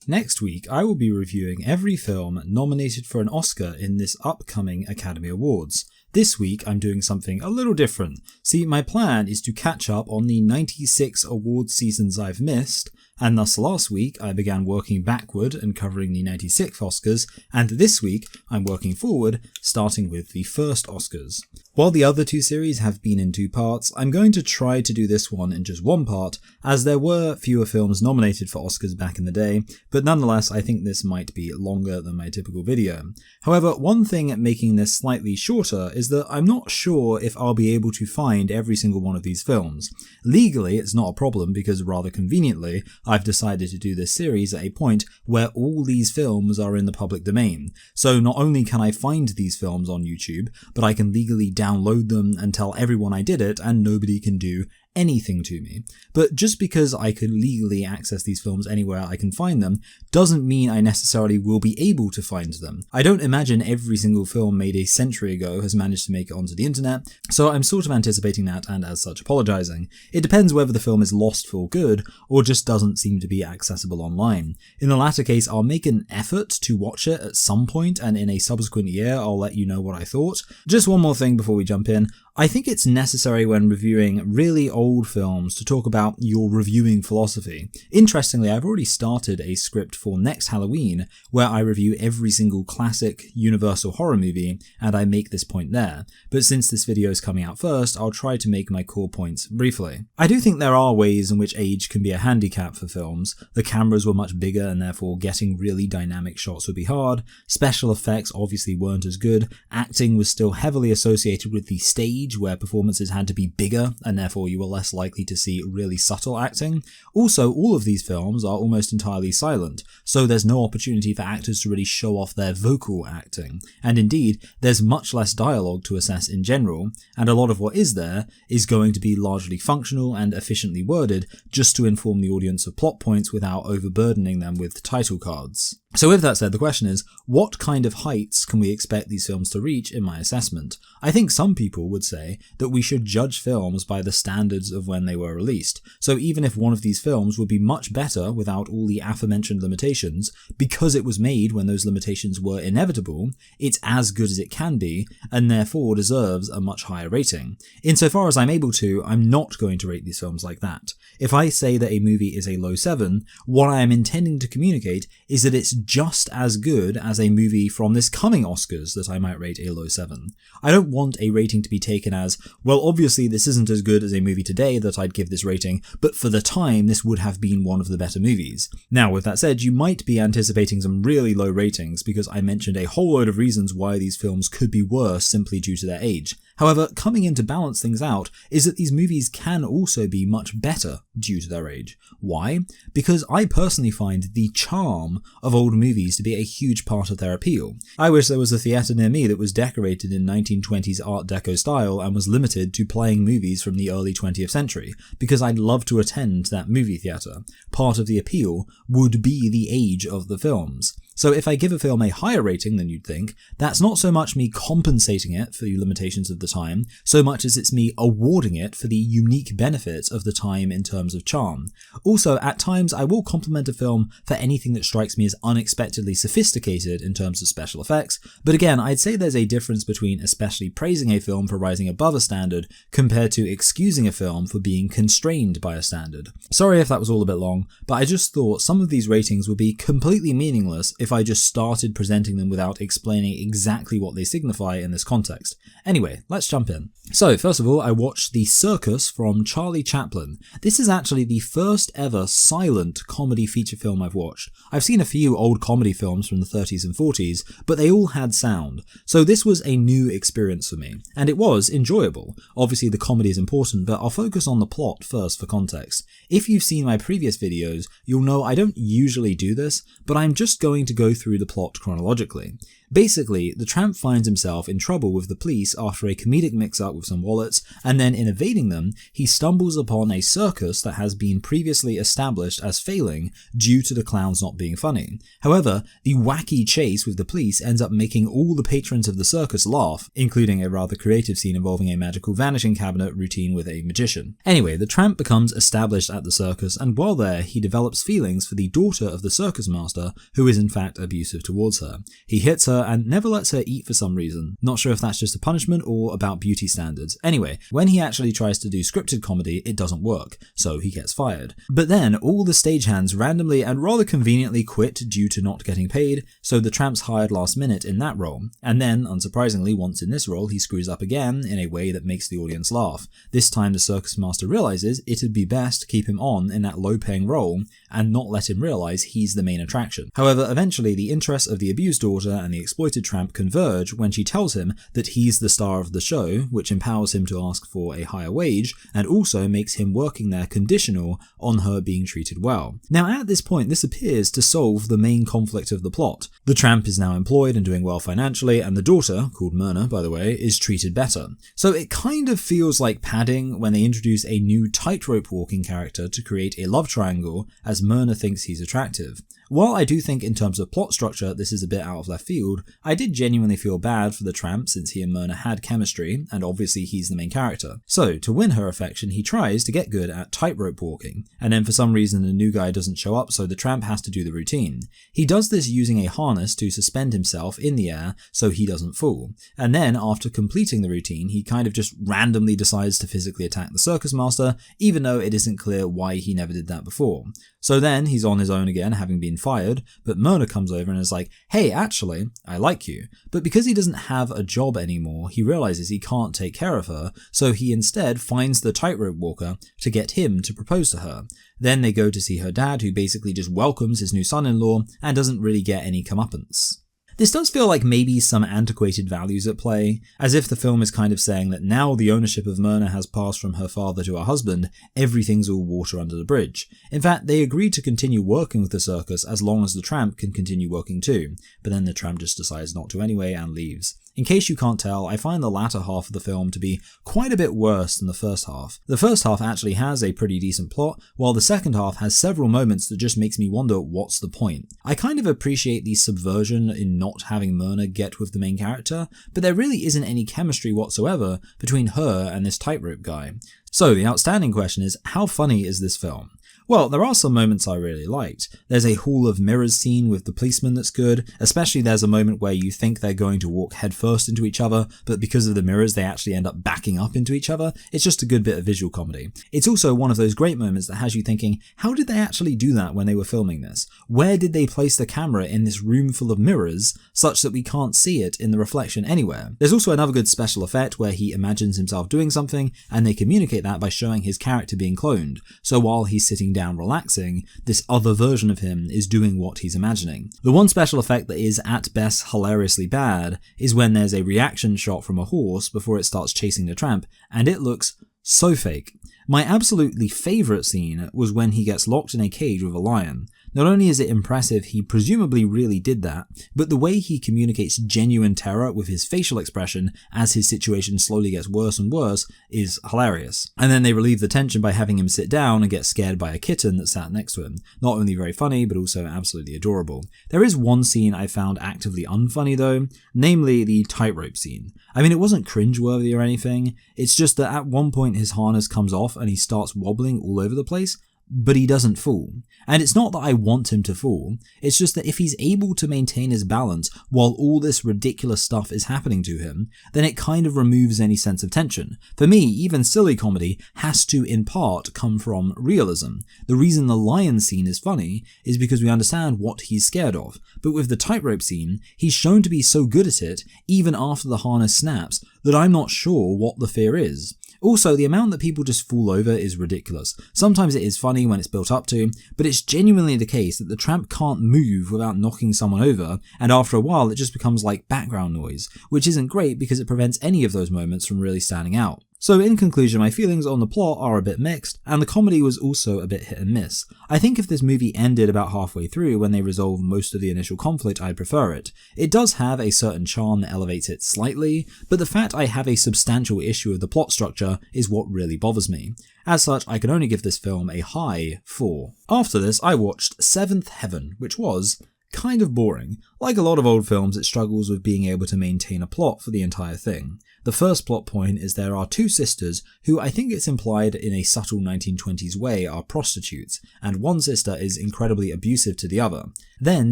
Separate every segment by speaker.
Speaker 1: Next week, I will be reviewing every film nominated for an Oscar in this upcoming Academy Awards. This week, I'm doing something a little different. See, my plan is to catch up on the 96 awards seasons I've missed, and thus last week I began working backward and covering the 96 Oscars, and this week I'm working forward, starting with the first Oscars. While the other two series have been in 2 parts, I'm going to try to do this one in just 1 part, as there were fewer films nominated for Oscars back in the day, but nonetheless I think this might be longer than my typical video. However, one thing making this slightly shorter is that I'm not sure if I'll be able to find every single one of these films. Legally, it's not a problem because rather conveniently, I've decided to do this series at a point where all these films are in the public domain. So not only can I find these films on YouTube, but I can legally download them and tell everyone I did it, and nobody can do anything to me. But just because I can legally access these films anywhere I can find them, doesn't mean I necessarily will be able to find them. I don't imagine every single film made a century ago has managed to make it onto the internet, so I'm sort of anticipating that and as such apologising. It depends whether the film is lost for good, or just doesn't seem to be accessible online. In the latter case, I'll make an effort to watch it at some point, and in a subsequent year I'll let you know what I thought. Just one more thing before we jump in. I think it's necessary when reviewing really old films to talk about your reviewing philosophy. Interestingly, I've already started a script for next Halloween where I review every single classic Universal horror movie, and I make this point there. But since this video is coming out first, I'll try to make my core points briefly. I do think there are ways in which age can be a handicap for films. The cameras were much bigger and therefore getting really dynamic shots would be hard. Special effects obviously weren't as good. Acting was still heavily associated with the stage, where performances had to be bigger and therefore you were less likely to see really subtle acting. Also, all of these films are almost entirely silent, so there's no opportunity for actors to really show off their vocal acting. And indeed, there's much less dialogue to assess in general, and a lot of what is there is going to be largely functional and efficiently worded just to inform the audience of plot points without overburdening them with title cards. So with that said, the question is, what kind of heights can we expect these films to reach in my assessment? I think some people would say that we should judge films by the standards of when they were released. So even if one of these films would be much better without all the aforementioned limitations, because it was made when those limitations were inevitable, it's as good as it can be, and therefore deserves a much higher rating. Insofar as I'm able to, I'm not going to rate these films like that. If I say that a movie is a low 7, what I am intending to communicate is that it's just as good as a movie from this coming Oscars that I might rate a low 7. I don't want a rating to be taken as, well, obviously this isn't as good as a movie today that I'd give this rating, but for the time this would have been one of the better movies. Now, with that said, you might be anticipating some really low ratings because I mentioned a whole load of reasons why these films could be worse simply due to their age. However, coming in to balance things out is that these movies can also be much better due to their age. Why? Because I personally find the charm of old movies to be a huge part of their appeal. I wish there was a theatre near me that was decorated in 1920s Art Deco style and was limited to playing movies from the early 20th century, because I'd love to attend that movie theatre. Part of the appeal would be the age of the films. So if I give a film a higher rating than you'd think, that's not so much me compensating it for the limitations of the time, so much as it's me awarding it for the unique benefits of the time in terms of charm. Also, at times I will compliment a film for anything that strikes me as unexpectedly sophisticated in terms of special effects, but again, I'd say there's a difference between especially praising a film for rising above a standard compared to excusing a film for being constrained by a standard. Sorry if that was all a bit long, but I just thought some of these ratings would be completely meaningless if I just started presenting them without explaining exactly what they signify in this context. Anyway, let's jump in. So, first of all, I watched The Circus from Charlie Chaplin. This is actually the first ever silent comedy feature film I've watched. I've seen a few old comedy films from the 30s and 40s, but they all had sound. So this was a new experience for me, and it was enjoyable. Obviously the comedy is important, but I'll focus on the plot first for context. If you've seen my previous videos, you'll know I don't usually do this, but I'm just going to go through the plot chronologically. Basically, the tramp finds himself in trouble with the police after a comedic mix-up with some wallets, and then in evading them, he stumbles upon a circus that has been previously established as failing due to the clowns not being funny. However, the wacky chase with the police ends up making all the patrons of the circus laugh, including a rather creative scene involving a magical vanishing cabinet routine with a magician. Anyway, the tramp becomes established at the circus, and while there, he develops feelings for the daughter of the circus master, who is in fact abusive towards her. He hits her and never lets her eat for some reason. Not sure if that's just a punishment or about beauty standards. Anyway, when he actually tries to do scripted comedy, it doesn't work, so he gets fired. But then, all the stagehands randomly and rather conveniently quit due to not getting paid, so the tramp's hired last minute in that role. And then, unsurprisingly, once in this role, he screws up again in a way that makes the audience laugh. This time the circus master realizes it'd be best to keep him on in that low-paying role and not let him realize he's the main attraction. However, eventually the interests of the abused daughter and the exploited tramp converge when she tells him that he's the star of the show, which empowers him to ask for a higher wage and also makes him working there conditional on her being treated well. Now at this point, this appears to solve the main conflict of the plot. The tramp is now employed and doing well financially, and the daughter, called Myrna by the way, is treated better. So it kind of feels like padding when they introduce a new tightrope walking character to create a love triangle as Myrna thinks he's attractive. While I do think in terms of plot structure this is a bit out of left field, I did genuinely feel bad for the tramp since he and Myrna had chemistry, and obviously he's the main character. So, to win her affection, he tries to get good at tightrope walking, and then for some reason the new guy doesn't show up, so the tramp has to do the routine. He does this using a harness to suspend himself in the air so he doesn't fall, and then after completing the routine he kind of just randomly decides to physically attack the circus master, even though it isn't clear why he never did that before. So then he's on his own again, having been fired, but Myrna comes over and is like, hey, actually, I like you. But because he doesn't have a job anymore, he realizes he can't take care of her, so he instead finds the tightrope walker to get him to propose to her. Then they go to see her dad, who basically just welcomes his new son-in-law and doesn't really get any comeuppance. This does feel like maybe some antiquated values at play, as if the film is kind of saying that now the ownership of Myrna has passed from her father to her husband, everything's all water under the bridge. In fact, they agreed to continue working with the circus as long as the tramp can continue working too, but then the tramp just decides not to anyway and leaves. In case you can't tell, I find the latter half of the film to be quite a bit worse than the first half. The first half actually has a pretty decent plot, while the second half has several moments that just makes me wonder what's the point. I kind of appreciate the subversion in not having Myrna get with the main character, but there really isn't any chemistry whatsoever between her and this tightrope guy. So the outstanding question is, how funny is this film? Well, there are some moments I really liked. There's a Hall of Mirrors scene with the policeman that's good, especially there's a moment where you think they're going to walk headfirst into each other, but because of the mirrors they actually end up backing up into each other. It's just a good bit of visual comedy. It's also one of those great moments that has you thinking, how did they actually do that when they were filming this? Where did they place the camera in this room full of mirrors such that we can't see it in the reflection anywhere? There's also another good special effect where he imagines himself doing something and they communicate that by showing his character being cloned. So while he's sitting down relaxing, this other version of him is doing what he's imagining. The one special effect that is at best hilariously bad is when there's a reaction shot from a horse before it starts chasing the tramp, and it looks so fake. My absolutely favourite scene was when he gets locked in a cage with a lion. Not only is it impressive he presumably really did that, but the way he communicates genuine terror with his facial expression as his situation slowly gets worse and worse is hilarious. And then they relieve the tension by having him sit down and get scared by a kitten that sat next to him. Not only very funny, but also absolutely adorable. There is one scene I found actively unfunny though, namely the tightrope scene. I mean, it wasn't cringeworthy or anything, it's just that at one point his harness comes off and he starts wobbling all over the place, but he doesn't fall. And it's not that I want him to fall, it's just that if he's able to maintain his balance while all this ridiculous stuff is happening to him, then it kind of removes any sense of tension. For me, even silly comedy has to, in part, come from realism. The reason the lion scene is funny is because we understand what he's scared of, but with the tightrope scene, he's shown to be so good at it, even after the harness snaps, that I'm not sure what the fear is. Also, the amount that people just fall over is ridiculous. Sometimes it is funny when it's built up to, but it's genuinely the case that the tramp can't move without knocking someone over, and after a while it just becomes like background noise, which isn't great because it prevents any of those moments from really standing out. So in conclusion, my feelings on the plot are a bit mixed, and the comedy was also a bit hit and miss. I think if this movie ended about halfway through when they resolve most of the initial conflict, I'd prefer it. It does have a certain charm that elevates it slightly, but the fact I have a substantial issue with the plot structure is what really bothers me. As such, I can only give this film a high 4. After this, I watched Seventh Heaven, which was kind of boring. Like a lot of old films, it struggles with being able to maintain a plot for the entire thing. The first plot point is there are two sisters who I think it's implied in a subtle 1920s way are prostitutes, and one sister is incredibly abusive to the other. Then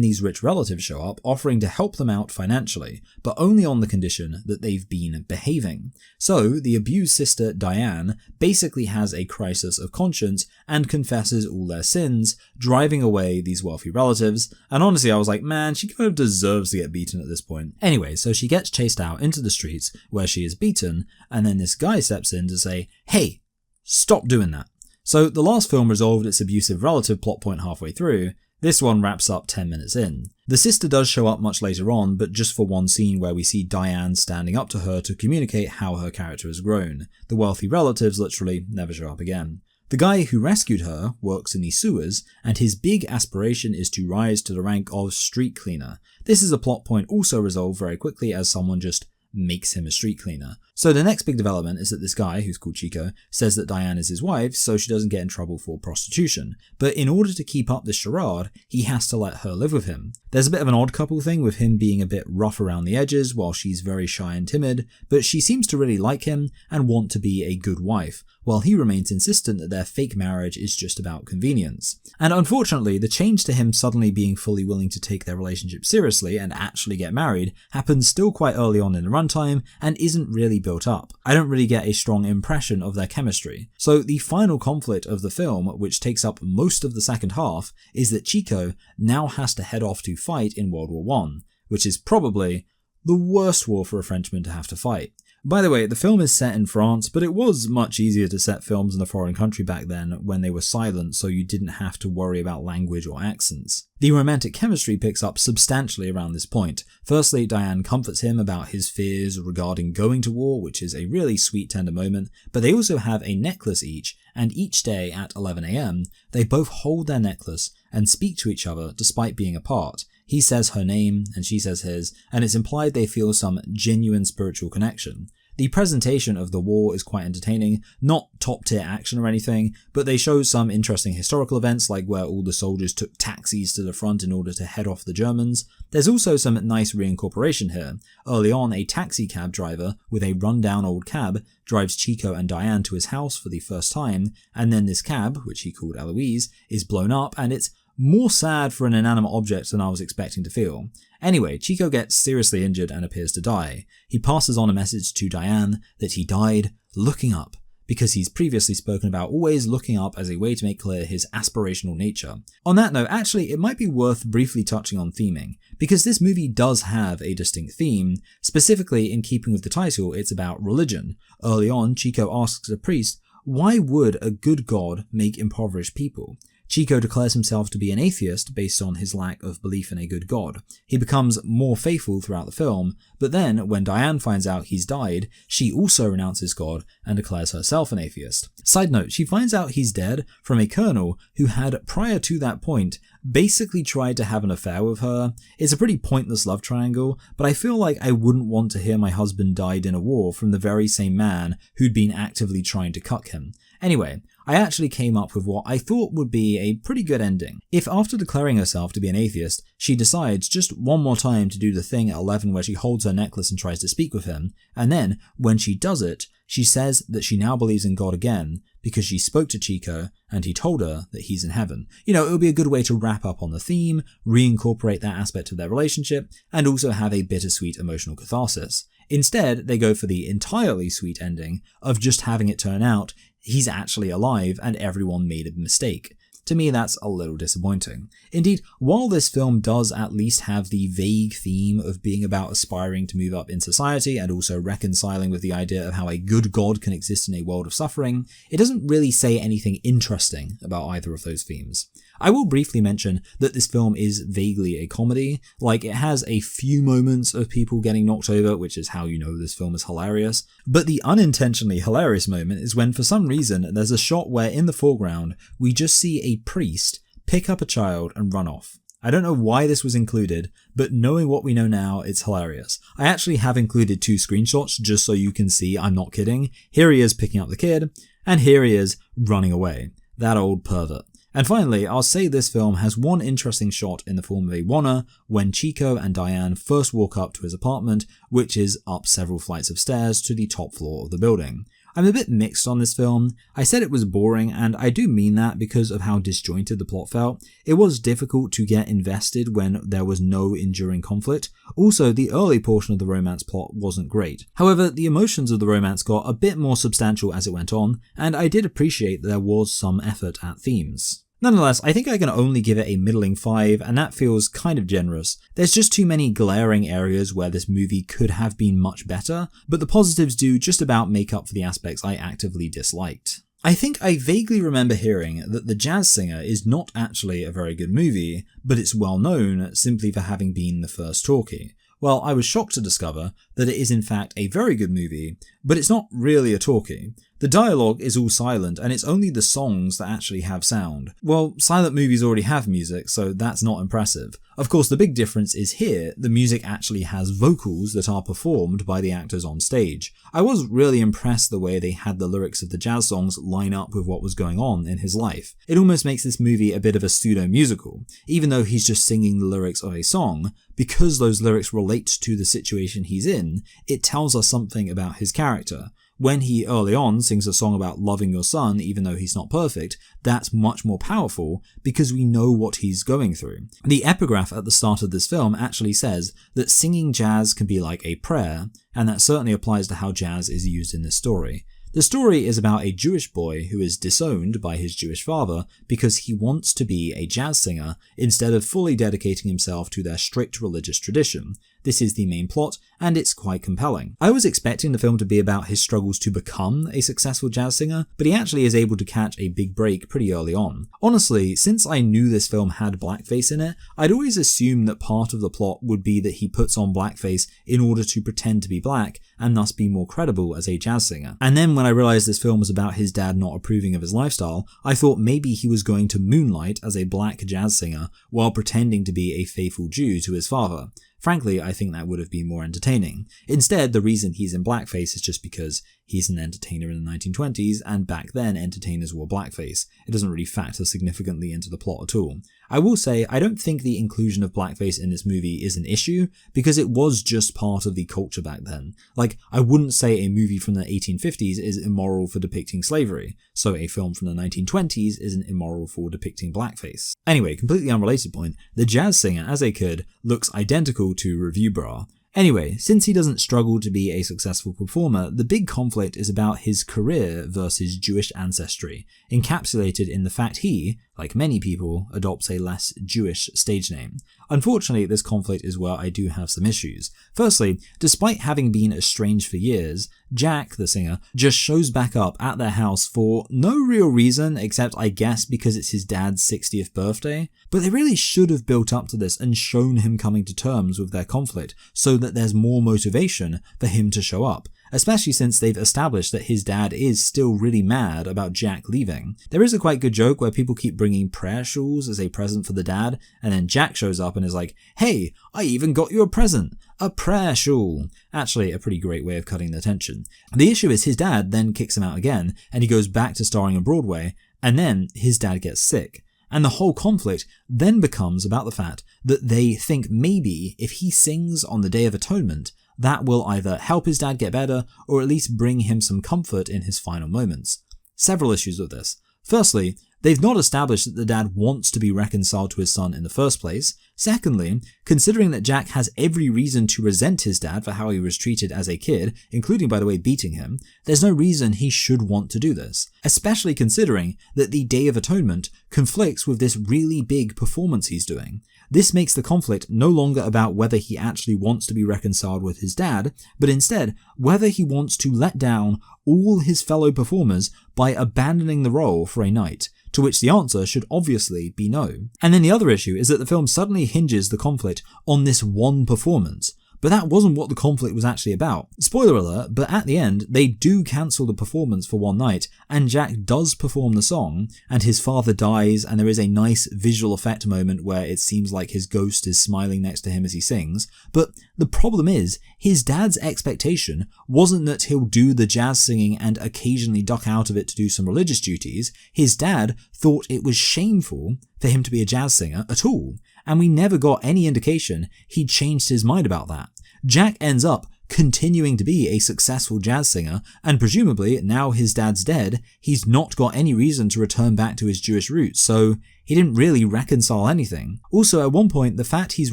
Speaker 1: these rich relatives show up offering to help them out financially, but only on the condition that they've been behaving. So the abused sister Diane basically has a crisis of conscience and confesses all their sins, driving away these wealthy relatives, and honestly I was like, man, she kind of deserves to get beaten at this point. Anyway, so she gets chased out into the streets where she is beaten, and then this guy steps in to say, hey, stop doing that. So the last film resolved its abusive relative plot point halfway through. This one wraps up 10 minutes in. The sister does show up much later on, but just for one scene where we see Diane standing up to her to communicate how her character has grown. The wealthy relatives literally never show up again. The guy who rescued her works in the sewers, and his big aspiration is to rise to the rank of street cleaner. This is a plot point also resolved very quickly as someone just makes him a street cleaner. So the next big development is that this guy, who's called Chico, says that Diane is his wife so she doesn't get in trouble for prostitution. But in order to keep up this charade, he has to let her live with him. There's a bit of an odd couple thing with him being a bit rough around the edges while she's very shy and timid, but she seems to really like him and want to be a good wife, while he remains insistent that their fake marriage is just about convenience. And unfortunately, the change to him suddenly being fully willing to take their relationship seriously and actually get married happens still quite early on in the runtime and isn't really built up. I don't really get a strong impression of their chemistry. So the final conflict of the film, which takes up most of the second half, is that Chico now has to head off to fight in World War I, which is probably the worst war for a Frenchman to have to fight. By the way, the film is set in France, but it was much easier to set films in a foreign country back then when they were silent, so you didn't have to worry about language or accents. The romantic chemistry picks up substantially around this point. Firstly, Diane comforts him about his fears regarding going to war, which is a really sweet tender moment, but they also have a necklace each, and each day at 11 AM, they both hold their necklace and speak to each other despite being apart. He says her name and she says his, and it's implied they feel some genuine spiritual connection. The presentation of the war is quite entertaining, not top tier action or anything, but they show some interesting historical events like where all the soldiers took taxis to the front in order to head off the Germans. There's also some nice reincorporation here. Early on, a taxi cab driver with a rundown old cab drives Chico and Diane to his house for the first time, and then this cab, which he called Eloise, is blown up, and it's more sad for an inanimate object than I was expecting to feel. Anyway, Chico gets seriously injured and appears to die. He passes on a message to Diane that he died looking up, because he's previously spoken about always looking up as a way to make clear his aspirational nature. On that note, actually, it might be worth briefly touching on theming, because this movie does have a distinct theme. Specifically, in keeping with the title, it's about religion. Early on, Chico asks a priest, why would a good god make impoverished people? Chico declares himself to be an atheist based on his lack of belief in a good god. He becomes more faithful throughout the film, but then, when Diane finds out he's died, she also renounces God and declares herself an atheist. Side note, she finds out he's dead from a colonel who had, prior to that point, basically tried to have an affair with her. It's a pretty pointless love triangle, but I feel like I wouldn't want to hear my husband died in a war from the very same man who'd been actively trying to cuck him. Anyway, I actually came up with what I thought would be a pretty good ending. If after declaring herself to be an atheist, she decides just one more time to do the thing at 11 where she holds her necklace and tries to speak with him, and then, when she does it, she says that she now believes in God again because she spoke to Chico and he told her that he's in heaven. You know, it would be a good way to wrap up on the theme, reincorporate that aspect of their relationship, and also have a bittersweet emotional catharsis. Instead, they go for the entirely sweet ending of just having it turn out he's actually alive and everyone made a mistake. To me, that's a little disappointing. Indeed, while this film does at least have the vague theme of being about aspiring to move up in society and also reconciling with the idea of how a good god can exist in a world of suffering, it doesn't really say anything interesting about either of those themes. I will briefly mention that this film is vaguely a comedy. Like, it has a few moments of people getting knocked over, which is how you know this film is hilarious. But the unintentionally hilarious moment is when, for some reason, there's a shot where in the foreground we just see a priest pick up a child and run off. I don't know why this was included, but knowing what we know now, it's hilarious. I actually have included 2 screenshots just so you can see I'm not kidding. Here he is picking up the kid, and here he is running away. That old pervert. And finally, I'll say this film has one interesting shot in the form of a wanna when Chico and Diane first walk up to his apartment, which is up several flights of stairs to the top floor of the building. I'm a bit mixed on this film. I said it was boring, and I do mean that because of how disjointed the plot felt. It was difficult to get invested when there was no enduring conflict. Also, the early portion of the romance plot wasn't great. However, the emotions of the romance got a bit more substantial as it went on, and I did appreciate that there was some effort at themes. Nonetheless, I think I can only give it a middling 5, and that feels kind of generous. There's just too many glaring areas where this movie could have been much better, but the positives do just about make up for the aspects I actively disliked. I think I vaguely remember hearing that The Jazz Singer is not actually a very good movie, but it's well known simply for having been the first talkie. Well, I was shocked to discover that it is in fact a very good movie, but it's not really a talkie. The dialogue is all silent, and it's only the songs that actually have sound. Well, silent movies already have music, so that's not impressive. Of course, the big difference is here, the music actually has vocals that are performed by the actors on stage. I was really impressed the way they had the lyrics of the jazz songs line up with what was going on in his life. It almost makes this movie a bit of a pseudo-musical, even though he's just singing the lyrics of a song. Because those lyrics relate to the situation he's in, it tells us something about his character. When he early on sings a song about loving your son even though he's not perfect, that's much more powerful because we know what he's going through. The epigraph at the start of this film actually says that singing jazz can be like a prayer, and that certainly applies to how jazz is used in this story. The story is about a Jewish boy who is disowned by his Jewish father because he wants to be a jazz singer instead of fully dedicating himself to their strict religious tradition. This is the main plot, and it's quite compelling. I was expecting the film to be about his struggles to become a successful jazz singer, but he actually is able to catch a big break pretty early on. Honestly, since I knew this film had blackface in it, I'd always assumed that part of the plot would be that he puts on blackface in order to pretend to be black, and thus be more credible as a jazz singer. And then when I realized this film was about his dad not approving of his lifestyle, I thought maybe he was going to moonlight as a black jazz singer while pretending to be a faithful Jew to his father. Frankly, I think that would have been more entertaining. Instead, the reason he's in blackface is just because he's an entertainer in the 1920s, and back then entertainers wore blackface. It doesn't really factor significantly into the plot at all. I will say, I don't think the inclusion of blackface in this movie is an issue, because it was just part of the culture back then. Like, I wouldn't say a movie from the 1850s is immoral for depicting slavery, so a film from the 1920s isn't immoral for depicting blackface. Anyway, completely unrelated point, the jazz singer as a kid looks identical to Revue Bra. Anyway, since he doesn't struggle to be a successful performer, the big conflict is about his career versus Jewish ancestry, encapsulated in the fact he, like many people, adopts a less Jewish stage name. Unfortunately, this conflict is where I do have some issues. Firstly, despite having been estranged for years, Jack, the singer, just shows back up at their house for no real reason except I guess because it's his dad's 60th birthday. But they really should have built up to this and shown him coming to terms with their conflict so that there's more motivation for him to show up. Especially since they've established that his dad is still really mad about Jack leaving. There is a quite good joke where people keep bringing prayer shawls as a present for the dad, and then Jack shows up and is like, "Hey, I even got you a present, a prayer shawl." Actually, a pretty great way of cutting the tension. The issue is his dad then kicks him out again, and he goes back to starring on Broadway, and then his dad gets sick. And the whole conflict then becomes about the fact that they think maybe if he sings on the Day of Atonement, that will either help his dad get better or at least bring him some comfort in his final moments. Several issues with this. Firstly, they've not established that the dad wants to be reconciled to his son in the first place. Secondly, considering that Jack has every reason to resent his dad for how he was treated as a kid, including by the way beating him, there's no reason he should want to do this, especially considering that the Day of Atonement conflicts with this really big performance he's doing. This makes the conflict no longer about whether he actually wants to be reconciled with his dad, but instead whether he wants to let down all his fellow performers by abandoning the role for a night. to which the answer should obviously be no. And then the other issue is that the film suddenly hinges the conflict on this one performance. But that wasn't what the conflict was actually about. Spoiler alert, but at the end, they do cancel the performance for one night, and Jack does perform the song, and his father dies, and there is a nice visual effect moment where it seems like his ghost is smiling next to him as he sings. But the problem is, his dad's expectation wasn't that he'll do the jazz singing and occasionally duck out of it to do some religious duties. His dad thought it was shameful for him to be a jazz singer at all, and we never got any indication he'd changed his mind about that. Jack ends up continuing to be a successful jazz singer, and presumably, now his dad's dead, he's not got any reason to return back to his Jewish roots, so he didn't really reconcile anything. Also, at one point, the fact he's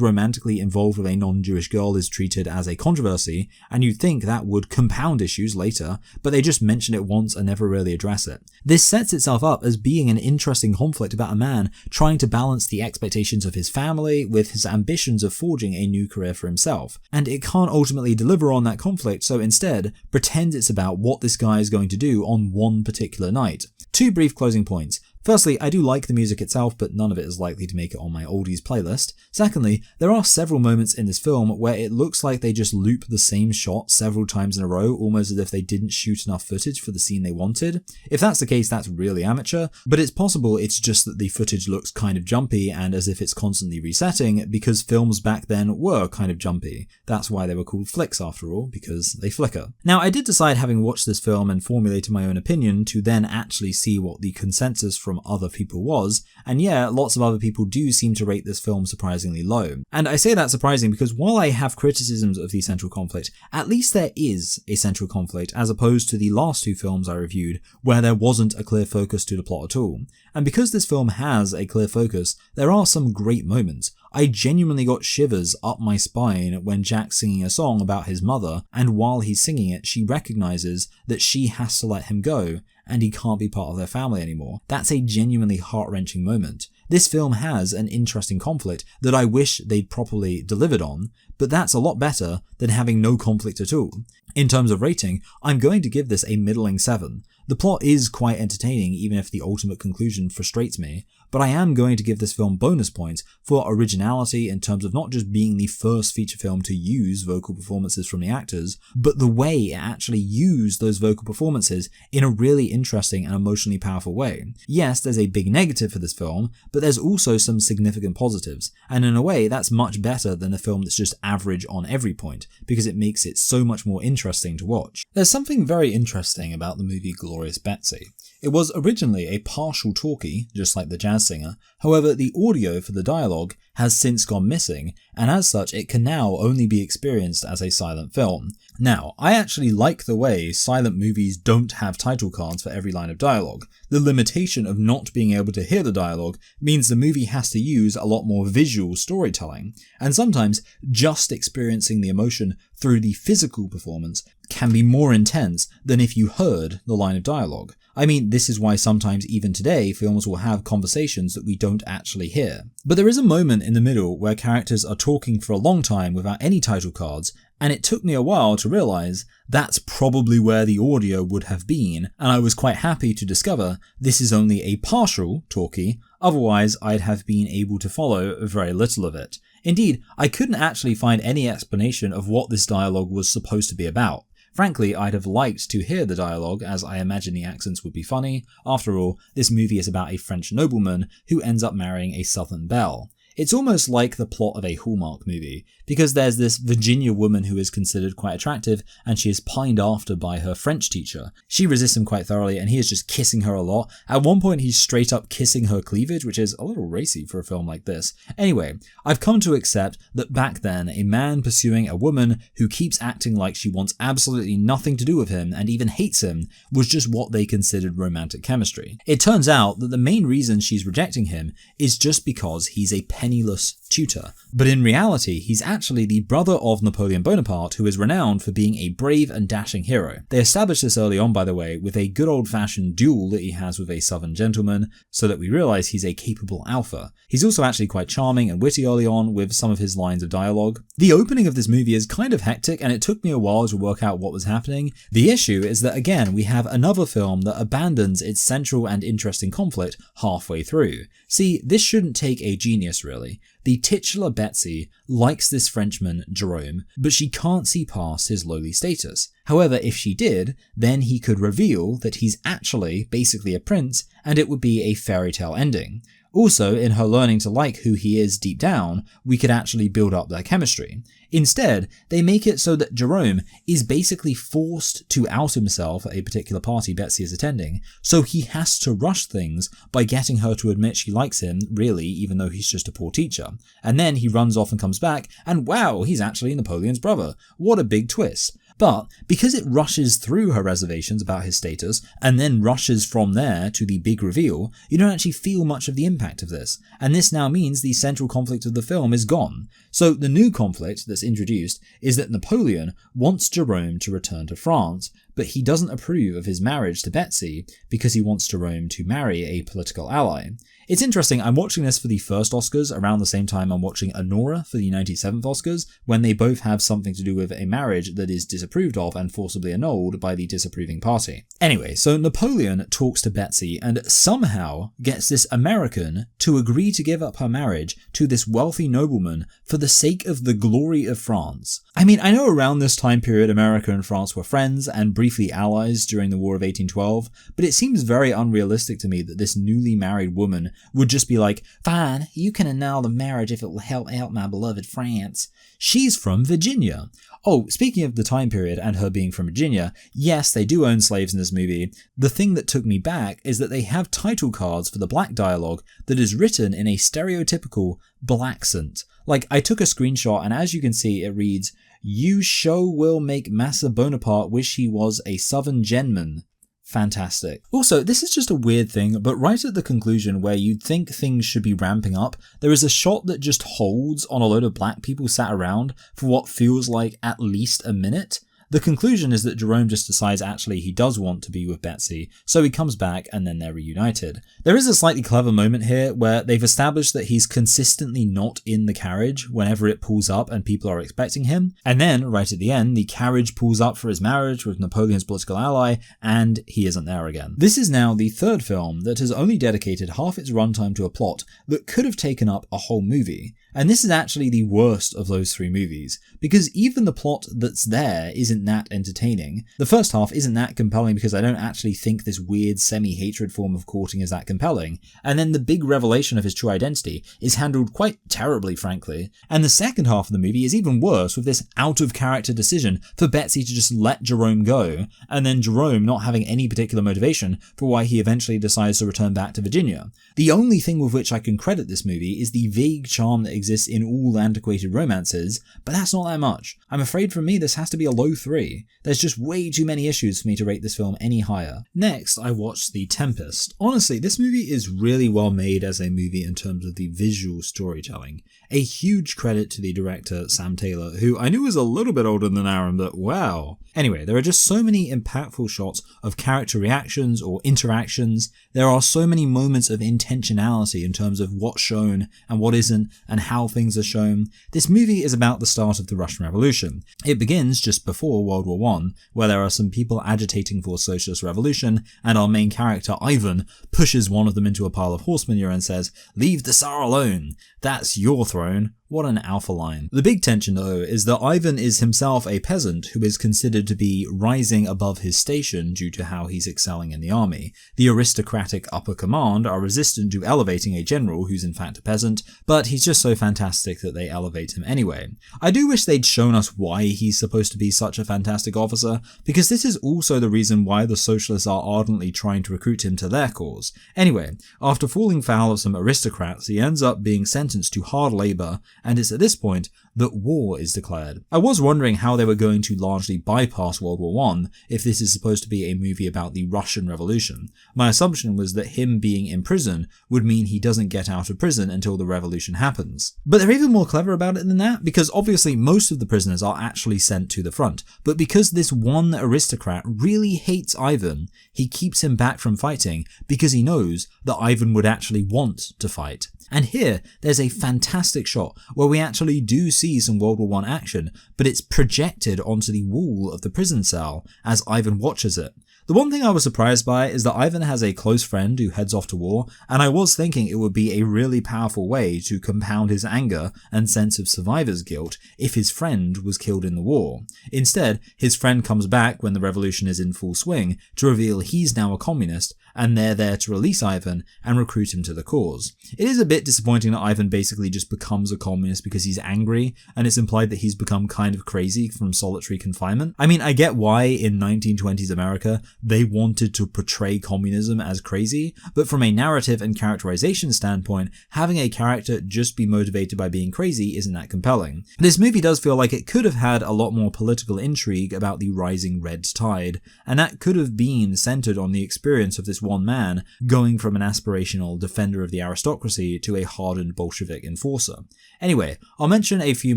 Speaker 1: romantically involved with a non-Jewish girl is treated as a controversy, and you'd think that would compound issues later, but they just mention it once and never really address it. This sets itself up as being an interesting conflict about a man trying to balance the expectations of his family with his ambitions of forging a new career for himself, and it can't ultimately deliver on that conflict, so instead pretends it's about what this guy is going to do on one particular night. Two brief closing points. Firstly, I do like the music itself, but none of it is likely to make it on my oldies playlist. Secondly, there are several moments in this film where it looks like they just loop the same shot several times in a row, almost as if they didn't shoot enough footage for the scene they wanted. If that's the case, that's really amateur, but it's possible it's just that the footage looks kind of jumpy and as if it's constantly resetting, because films back then were kind of jumpy. That's why they were called flicks after all, because they flicker. Now, I did decide, having watched this film and formulated my own opinion, to then actually see what the consensus from other people was, and yeah, lots of other people do seem to rate this film surprisingly low. And I say that surprising because while I have criticisms of the central conflict, at least there is a central conflict, as opposed to the last two films I reviewed, where there wasn't a clear focus to the plot at all. And because this film has a clear focus, there are some great moments. I genuinely got shivers up my spine when Jack's singing a song about his mother, and while he's singing it, she recognizes that she has to let him go, and he can't be part of their family anymore. That's a genuinely heart-wrenching moment. This film has an interesting conflict that I wish they'd properly delivered on, but that's a lot better than having no conflict at all. In terms of rating, I'm going to give this a middling 7. The plot is quite entertaining, even if the ultimate conclusion frustrates me, but I am going to give this film bonus points for originality in terms of not just being the first feature film to use vocal performances from the actors, but the way it actually used those vocal performances in a really interesting and emotionally powerful way. Yes, there's a big negative for this film, but there's also some significant positives, and in a way that's much better than a film that's just average on every point, because it makes it so much more interesting to watch. There's something very interesting about the movie Glorious Betsy. It was originally a partial talkie, just like the jazz singer, however the audio for the dialogue has since gone missing, and as such it can now only be experienced as a silent film. Now, I actually like the way silent movies don't have title cards for every line of dialogue. The limitation of not being able to hear the dialogue means the movie has to use a lot more visual storytelling, and sometimes just experiencing the emotion through the physical performance can be more intense than if you heard the line of dialogue. I mean, this is why sometimes even today films will have conversations that we don't actually hear. But there is a moment in the middle where characters are talking for a long time without any title cards, and it took me a while to realise that's probably where the audio would have been, and I was quite happy to discover this is only a partial talkie, otherwise I'd have been able to follow very little of it. Indeed, I couldn't actually find any explanation of what this dialogue was supposed to be about. Frankly, I'd have liked to hear the dialogue, as I imagine the accents would be funny. After all, this movie is about a French nobleman who ends up marrying a Southern belle. It's almost like the plot of a Hallmark movie, because there's this Virginia woman who is considered quite attractive, and she is pined after by her French teacher. She resists him quite thoroughly, and he is just kissing her a lot. At one point, he's straight up kissing her cleavage, which is a little racy for a film like this. Anyway, I've come to accept that back then, a man pursuing a woman who keeps acting like she wants absolutely nothing to do with him, and even hates him, was just what they considered romantic chemistry. It turns out that the main reason she's rejecting him is just because he's a penniless tutor. But in reality, he's actually the brother of Napoleon Bonaparte, who is renowned for being a brave and dashing hero. They established this early on, by the way, with a good old-fashioned duel that he has with a southern gentleman, so that we realise he's a capable alpha. He's also actually quite charming and witty early on with some of his lines of dialogue. The opening of this movie is kind of hectic, and it took me a while to work out what was happening. The issue is that, again, we have another film that abandons its central and interesting conflict halfway through. See, this shouldn't take a genius, really. The titular Betsy likes this Frenchman, Jerome, but she can't see past his lowly status. However, if she did, then he could reveal that he's actually basically a prince, and it would be a fairy tale ending. Also, in her learning to like who he is deep down, we could actually build up their chemistry. Instead, they make it so that Jerome is basically forced to out himself at a particular party Betsy is attending, so he has to rush things by getting her to admit she likes him, really, even though he's just a poor teacher. And then he runs off and comes back, and wow, he's actually Napoleon's brother. What a big twist. But because it rushes through her reservations about his status and then rushes from there to the big reveal, you don't actually feel much of the impact of this. And this now means the central conflict of the film is gone. So the new conflict that's introduced is that Napoleon wants Jerome to return to France, but he doesn't approve of his marriage to Betsy because he wants Jerome to marry a political ally. It's interesting, I'm watching this for the first Oscars around the same time I'm watching Anora for the 97th Oscars, when they both have something to do with a marriage that is disapproved of and forcibly annulled by the disapproving party. Anyway, so Napoleon talks to Betsy and somehow gets this American to agree to give up her marriage to this wealthy nobleman for the sake of the glory of France. I mean, I know around this time period America and France were friends and briefly allies during the War of 1812, but it seems very unrealistic to me that this newly married woman would just be like, fine, you can annul the marriage if it will help out my beloved France. She's from Virginia. Oh, speaking of the time period and her being from Virginia, yes, they do own slaves in this movie. The thing that took me back is that they have title cards for the black dialogue that is written in a stereotypical blaccent. Like, I took a screenshot and as you can see it reads, "You show will make Massa Bonaparte wish he was a southern gentleman." Fantastic. Also, this is just a weird thing, but right at the conclusion where you'd think things should be ramping up, there is a shot that just holds on a load of black people sat around for what feels like at least a minute. The conclusion is that Jerome just decides actually he does want to be with Betsy, so he comes back and then they're reunited. There is a slightly clever moment here where they've established that he's consistently not in the carriage whenever it pulls up and people are expecting him, and then, right at the end, the carriage pulls up for his marriage with Napoleon's political ally, and he isn't there again. This is now the third film that has only dedicated half its runtime to a plot that could have taken up a whole movie. And this is actually the worst of those three movies, because even the plot that's there isn't that entertaining. The first half isn't that compelling because I don't actually think this weird semi-hatred form of courting is that compelling, and then the big revelation of his true identity is handled quite terribly, frankly. And the second half of the movie is even worse, with this out-of-character decision for Betsy to just let Jerome go, and then Jerome not having any particular motivation for why he eventually decides to return back to Virginia. The only thing with which I can credit this movie is the vague charm that exists in all antiquated romances, but that's not that much. I'm afraid for me this has to be a low 3. There's just way too many issues for me to rate this film any higher. Next, I watched The Tempest. Honestly, this movie is really well made as a movie in terms of the visual storytelling. A huge credit to the director Sam Taylor, who I knew was a little bit older than Aaron, but wow. Anyway, there are just so many impactful shots of character reactions or interactions. There are so many moments of intentionality in terms of what's shown and what isn't and how things are shown. This movie is about the start of the Russian Revolution. It begins just before World War I, where there are some people agitating for socialist revolution, and our main character, Ivan, pushes one of them into a pile of horse manure and says, "Leave the Tsar alone. That's your throne." What an alpha line. The big tension though is that Ivan is himself a peasant who is considered to be rising above his station due to how he's excelling in the army. The aristocratic upper command are resistant to elevating a general who's in fact a peasant, but he's just so fantastic that they elevate him anyway. I do wish they'd shown us why he's supposed to be such a fantastic officer, because this is also the reason why the socialists are ardently trying to recruit him to their cause. Anyway, after falling foul of some aristocrats, he ends up being sentenced to hard labour and it's at this point that war is declared. I was wondering how they were going to largely bypass World War I if this is supposed to be a movie about the Russian Revolution. My assumption was that him being in prison would mean he doesn't get out of prison until the revolution happens. But they're even more clever about it than that, because obviously most of the prisoners are actually sent to the front, but because this one aristocrat really hates Ivan, he keeps him back from fighting because he knows that Ivan would actually want to fight. And here, there's a fantastic shot where we actually do see some World War I action, but it's projected onto the wall of the prison cell as Ivan watches it. The one thing I was surprised by is that Ivan has a close friend who heads off to war, and I was thinking it would be a really powerful way to compound his anger and sense of survivor's guilt if his friend was killed in the war. Instead, his friend comes back when the revolution is in full swing to reveal he's now a communist, and they're there to release Ivan and recruit him to the cause. It is a bit disappointing that Ivan basically just becomes a communist because he's angry, and it's implied that he's become kind of crazy from solitary confinement. I mean, I get why in 1920s America they wanted to portray communism as crazy, but from a narrative and characterization standpoint, having a character just be motivated by being crazy isn't that compelling. This movie does feel like it could have had a lot more political intrigue about the rising red tide, and that could have been centered on the experience of this one man going from an aspirational defender of the aristocracy to a hardened Bolshevik enforcer. Anyway, I'll mention a few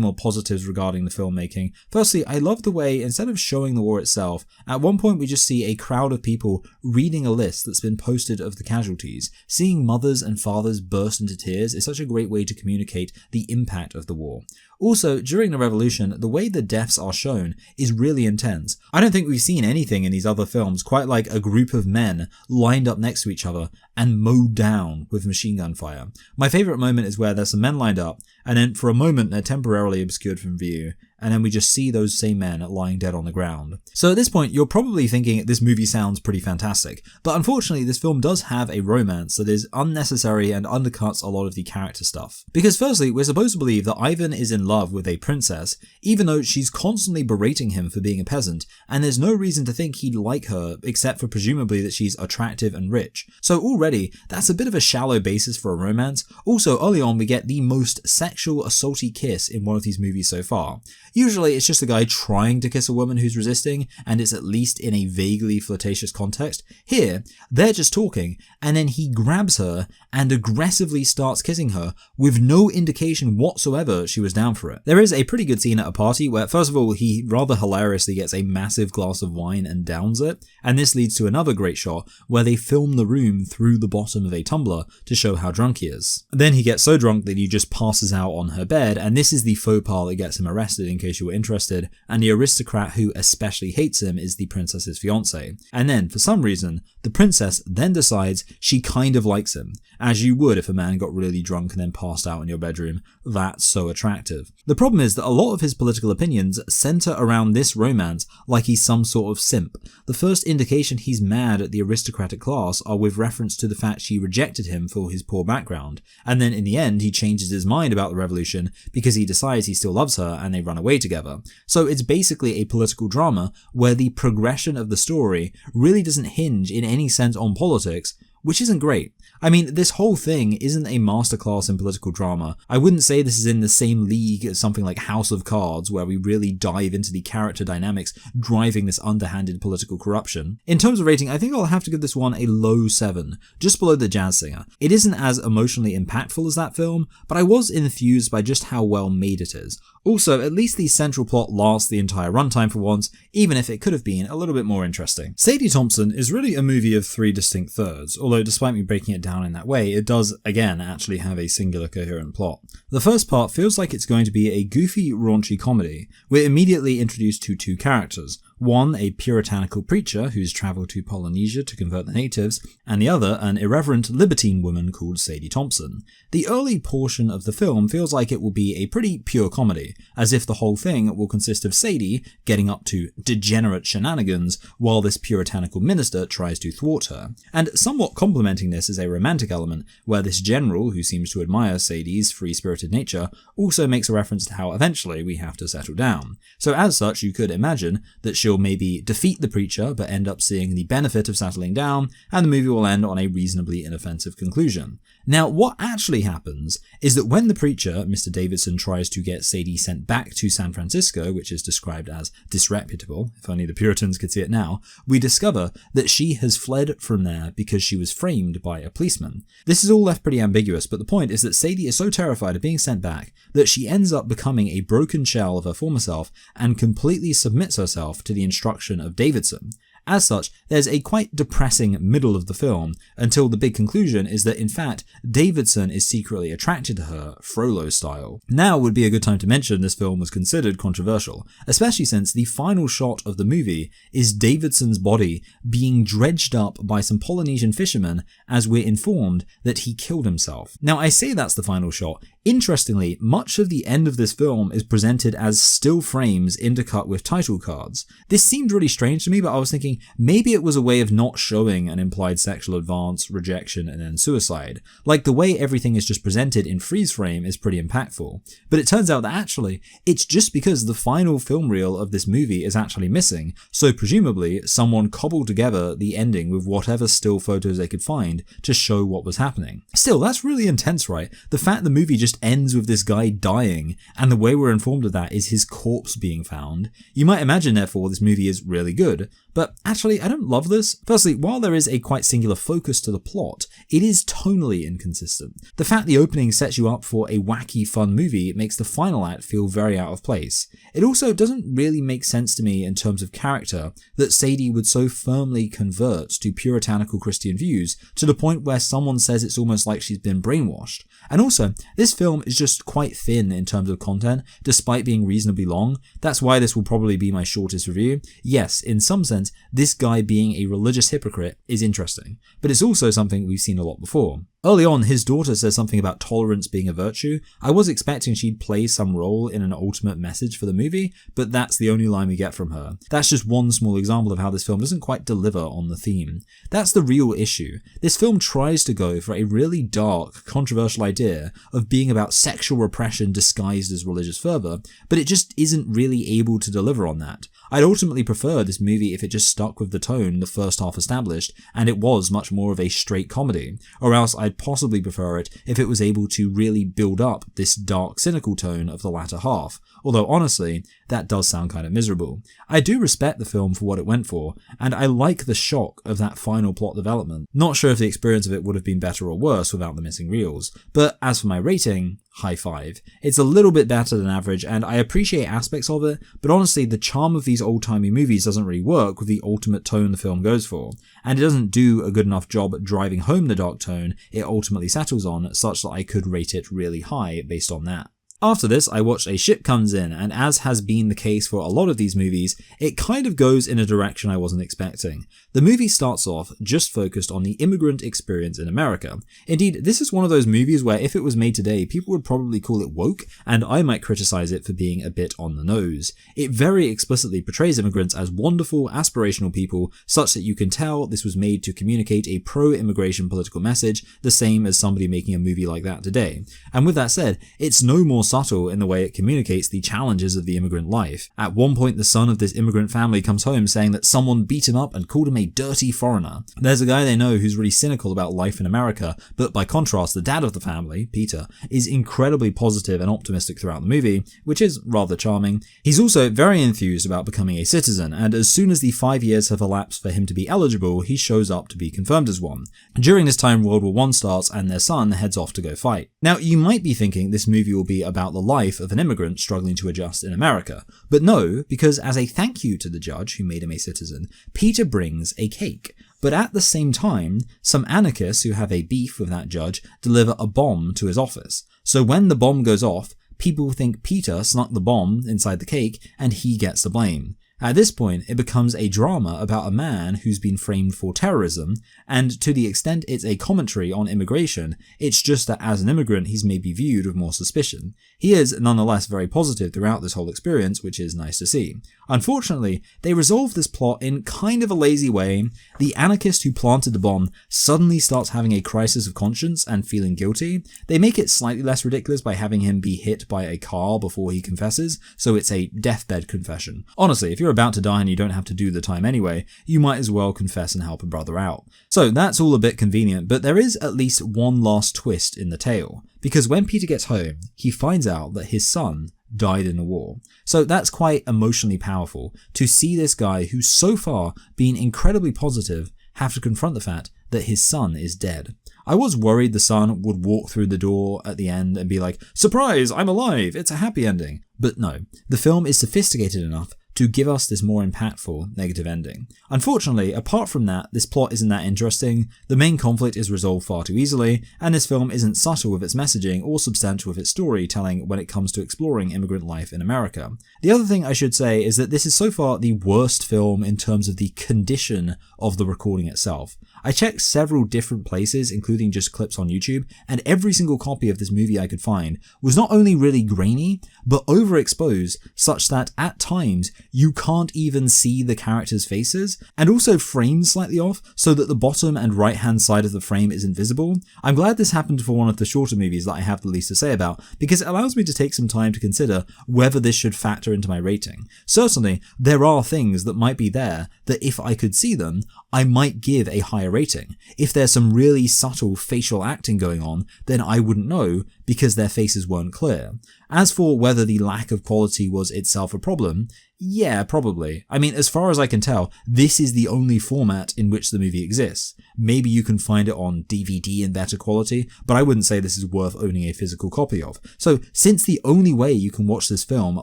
Speaker 1: more positives regarding the filmmaking. Firstly, I love the way, instead of showing the war itself, at one point we just see a crowd of people reading a list that's been posted of the casualties. Seeing mothers and fathers burst into tears is such a great way to communicate the impact of the war. Also, during the revolution, the way the deaths are shown is really intense. I don't think we've seen anything in these other films quite like a group of men lined up next to each other and mowed down with machine gun fire. My favourite moment is where there's some men lined up, and then for a moment they're temporarily obscured from view, and then we just see those same men lying dead on the ground. So at this point, you're probably thinking this movie sounds pretty fantastic, but unfortunately this film does have a romance that is unnecessary and undercuts a lot of the character stuff. Because firstly, we're supposed to believe that Ivan is in love with a princess, even though she's constantly berating him for being a peasant, and there's no reason to think he'd like her except for presumably that she's attractive and rich. So already, that's a bit of a shallow basis for a romance. Also, early on we get the most sexual assaulty kiss in one of these movies so far. Usually it's just a guy trying to kiss a woman who's resisting, and it's at least in a vaguely flirtatious context. Here, they're just talking, and then he grabs her and aggressively starts kissing her with no indication whatsoever she was down for it. There is a pretty good scene at a party where, first of all, he rather hilariously gets a massive glass of wine and downs it, and this leads to another great shot where they film the room through the bottom of a tumbler to show how drunk he is. Then he gets so drunk that he just passes out on her bed, and this is the faux pas that gets him arrested, in case you were interested, and the aristocrat who especially hates him is the princess's fiance. And then, for some reason, the princess then decides she kind of likes him, as you would if a man got really drunk and then passed out in your bedroom. That's so attractive. The problem is that a lot of his political opinions center around this romance like he's some sort of simp. The first indication he's mad at the aristocratic class are with reference to the fact she rejected him for his poor background, and then in the end he changes his mind about the revolution because he decides he still loves her and they run away together. So it's basically a political drama where the progression of the story really doesn't hinge in any sense on politics, which isn't great. I mean, this whole thing isn't a masterclass in political drama. I wouldn't say this is in the same league as something like House of Cards, where we really dive into the character dynamics driving this underhanded political corruption. In terms of rating, I think I'll have to give this one a low 7, just below The Jazz Singer. It isn't as emotionally impactful as that film, but I was enthused by just how well made it is. Also, at least the central plot lasts the entire runtime for once, even if it could have been a little bit more interesting. Sadie Thompson is really a movie of 3 distinct thirds, although despite me breaking it down in that way, it does, again, actually have a singular coherent plot. The first part feels like it's going to be a goofy, raunchy comedy. We're immediately introduced to 2 characters. One, a puritanical preacher who's travelled to Polynesia to convert the natives, and the other, an irreverent libertine woman called Sadie Thompson. The early portion of the film feels like it will be a pretty pure comedy, as if the whole thing will consist of Sadie getting up to degenerate shenanigans while this puritanical minister tries to thwart her. And somewhat complementing this is a romantic element, where this general, who seems to admire Sadie's free-spirited nature, also makes a reference to how eventually we have to settle down. So as such, you could imagine that she'll maybe defeat the preacher but end up seeing the benefit of settling down, and the movie will end on a reasonably inoffensive conclusion. Now, what actually happens is that when the preacher, Mr. Davidson, tries to get Sadie sent back to San Francisco, which is described as disreputable, if only the Puritans could see it now, we discover that she has fled from there because she was framed by a policeman. This is all left pretty ambiguous, but the point is that Sadie is so terrified of being sent back that she ends up becoming a broken shell of her former self and completely submits herself to the instruction of Davidson. As such, there's a quite depressing middle of the film until the big conclusion is that in fact, Davidson is secretly attracted to her, Frollo style. Now would be a good time to mention this film was considered controversial, especially since the final shot of the movie is Davidson's body being dredged up by some Polynesian fishermen as we're informed that he killed himself. Now I say that's the final shot. Interestingly, much of the end of this film is presented as still frames intercut with title cards. This seemed really strange to me, but I was thinking maybe it was a way of not showing an implied sexual advance, rejection, and then suicide. Like the way everything is just presented in freeze frame is pretty impactful. But it turns out that actually, it's just because the final film reel of this movie is actually missing, so presumably someone cobbled together the ending with whatever still photos they could find to show what was happening. Still, that's really intense, right? The fact the movie just ends with this guy dying, and the way we're informed of that is his corpse being found. You might imagine, therefore, this movie is really good. But actually, I don't love this. Firstly, while there is a quite singular focus to the plot, it is tonally inconsistent. The fact the opening sets you up for a wacky, fun movie makes the final act feel very out of place. It also doesn't really make sense to me in terms of character that Sadie would so firmly convert to puritanical Christian views to the point where someone says it's almost like she's been brainwashed. And also, this film is just quite thin in terms of content, despite being reasonably long. That's why this will probably be my shortest review. Yes, in some sense, this guy being a religious hypocrite is interesting, but it's also something we've seen a lot before. Early on, his daughter says something about tolerance being a virtue. I was expecting she'd play some role in an ultimate message for the movie, but that's the only line we get from her. That's just one small example of how this film doesn't quite deliver on the theme. That's the real issue. This film tries to go for a really dark, controversial idea of being about sexual repression disguised as religious fervor, but it just isn't really able to deliver on that. I'd ultimately prefer this movie if it just stuck with the tone the first half established, and it was much more of a straight comedy, or else I'd possibly prefer it if it was able to really build up this dark, cynical tone of the latter half, although honestly, that does sound kind of miserable. I do respect the film for what it went for, and I like the shock of that final plot development. Not sure if the experience of it would have been better or worse without the missing reels, but as for my rating, high five. It's a little bit better than average, and I appreciate aspects of it, but honestly, the charm of these old-timey movies doesn't really work with the ultimate tone the film goes for, and it doesn't do a good enough job at driving home the dark tone it ultimately settles on, such that I could rate it really high based on that. After this, I watched A Ship Comes In, and as has been the case for a lot of these movies, it kind of goes in a direction I wasn't expecting. The movie starts off just focused on the immigrant experience in America. Indeed, this is one of those movies where if it was made today, people would probably call it woke, and I might criticize it for being a bit on the nose. It very explicitly portrays immigrants as wonderful, aspirational people, such that you can tell this was made to communicate a pro-immigration political message, the same as somebody making a movie like that today. And with that said, it's no more subtle in the way it communicates the challenges of the immigrant life. At one point, the son of this immigrant family comes home saying that someone beat him up and called him a dirty foreigner. There's a guy they know who's really cynical about life in America, but by contrast, the dad of the family, Peter, is incredibly positive and optimistic throughout the movie, which is rather charming. He's also very enthused about becoming a citizen, and as soon as the 5 years have elapsed for him to be eligible, he shows up to be confirmed as one. During this time, World War I starts and their son heads off to go fight. Now, you might be thinking this movie will be about the life of an immigrant struggling to adjust in America. But no, because as a thank you to the judge who made him a citizen, Peter brings a cake. But at the same time, some anarchists who have a beef with that judge deliver a bomb to his office. So when the bomb goes off, people think Peter snuck the bomb inside the cake and he gets the blame. At this point, it becomes a drama about a man who's been framed for terrorism, and to the extent it's a commentary on immigration, it's just that as an immigrant he's maybe viewed with more suspicion. He is nonetheless very positive throughout this whole experience, which is nice to see. Unfortunately, they resolve this plot in kind of a lazy way. The anarchist who planted the bomb suddenly starts having a crisis of conscience and feeling guilty. They make it slightly less ridiculous by having him be hit by a car before he confesses, so it's a deathbed confession. Honestly, if you're you're about to die and you don't have to do the time anyway, you might as well confess and help a brother out. So that's all a bit convenient, but there is at least one last twist in the tale, because when Peter gets home, he finds out that his son died in the war. So that's quite emotionally powerful to see this guy who's so far been incredibly positive have to confront the fact that his son is dead. I was worried the son would walk through the door at the end and be like, "Surprise, I'm alive, it's a happy ending." But no, the film is sophisticated enough to give us this more impactful negative ending. Unfortunately, apart from that, this plot isn't that interesting, the main conflict is resolved far too easily, and this film isn't subtle with its messaging or substantial with its storytelling when it comes to exploring immigrant life in America. The other thing I should say is that this is so far the worst film in terms of the condition of the recording itself. I checked several different places, including just clips on YouTube, and every single copy of this movie I could find was not only really grainy, but overexposed such that at times you can't even see the characters' faces, and also framed slightly off so that the bottom and right hand side of the frame is invisible. I'm glad this happened for one of the shorter movies that I have the least to say about, because it allows me to take some time to consider whether this should factor into my rating. Certainly, there are things that might be there that if I could see them, I might give a higher rating. If there's some really subtle facial acting going on, then I wouldn't know because their faces weren't clear. As for whether the lack of quality was itself a problem, yeah, probably. I mean, as far as I can tell, this is the only format in which the movie exists. Maybe you can find it on DVD in better quality, but I wouldn't say this is worth owning a physical copy of. So, since the only way you can watch this film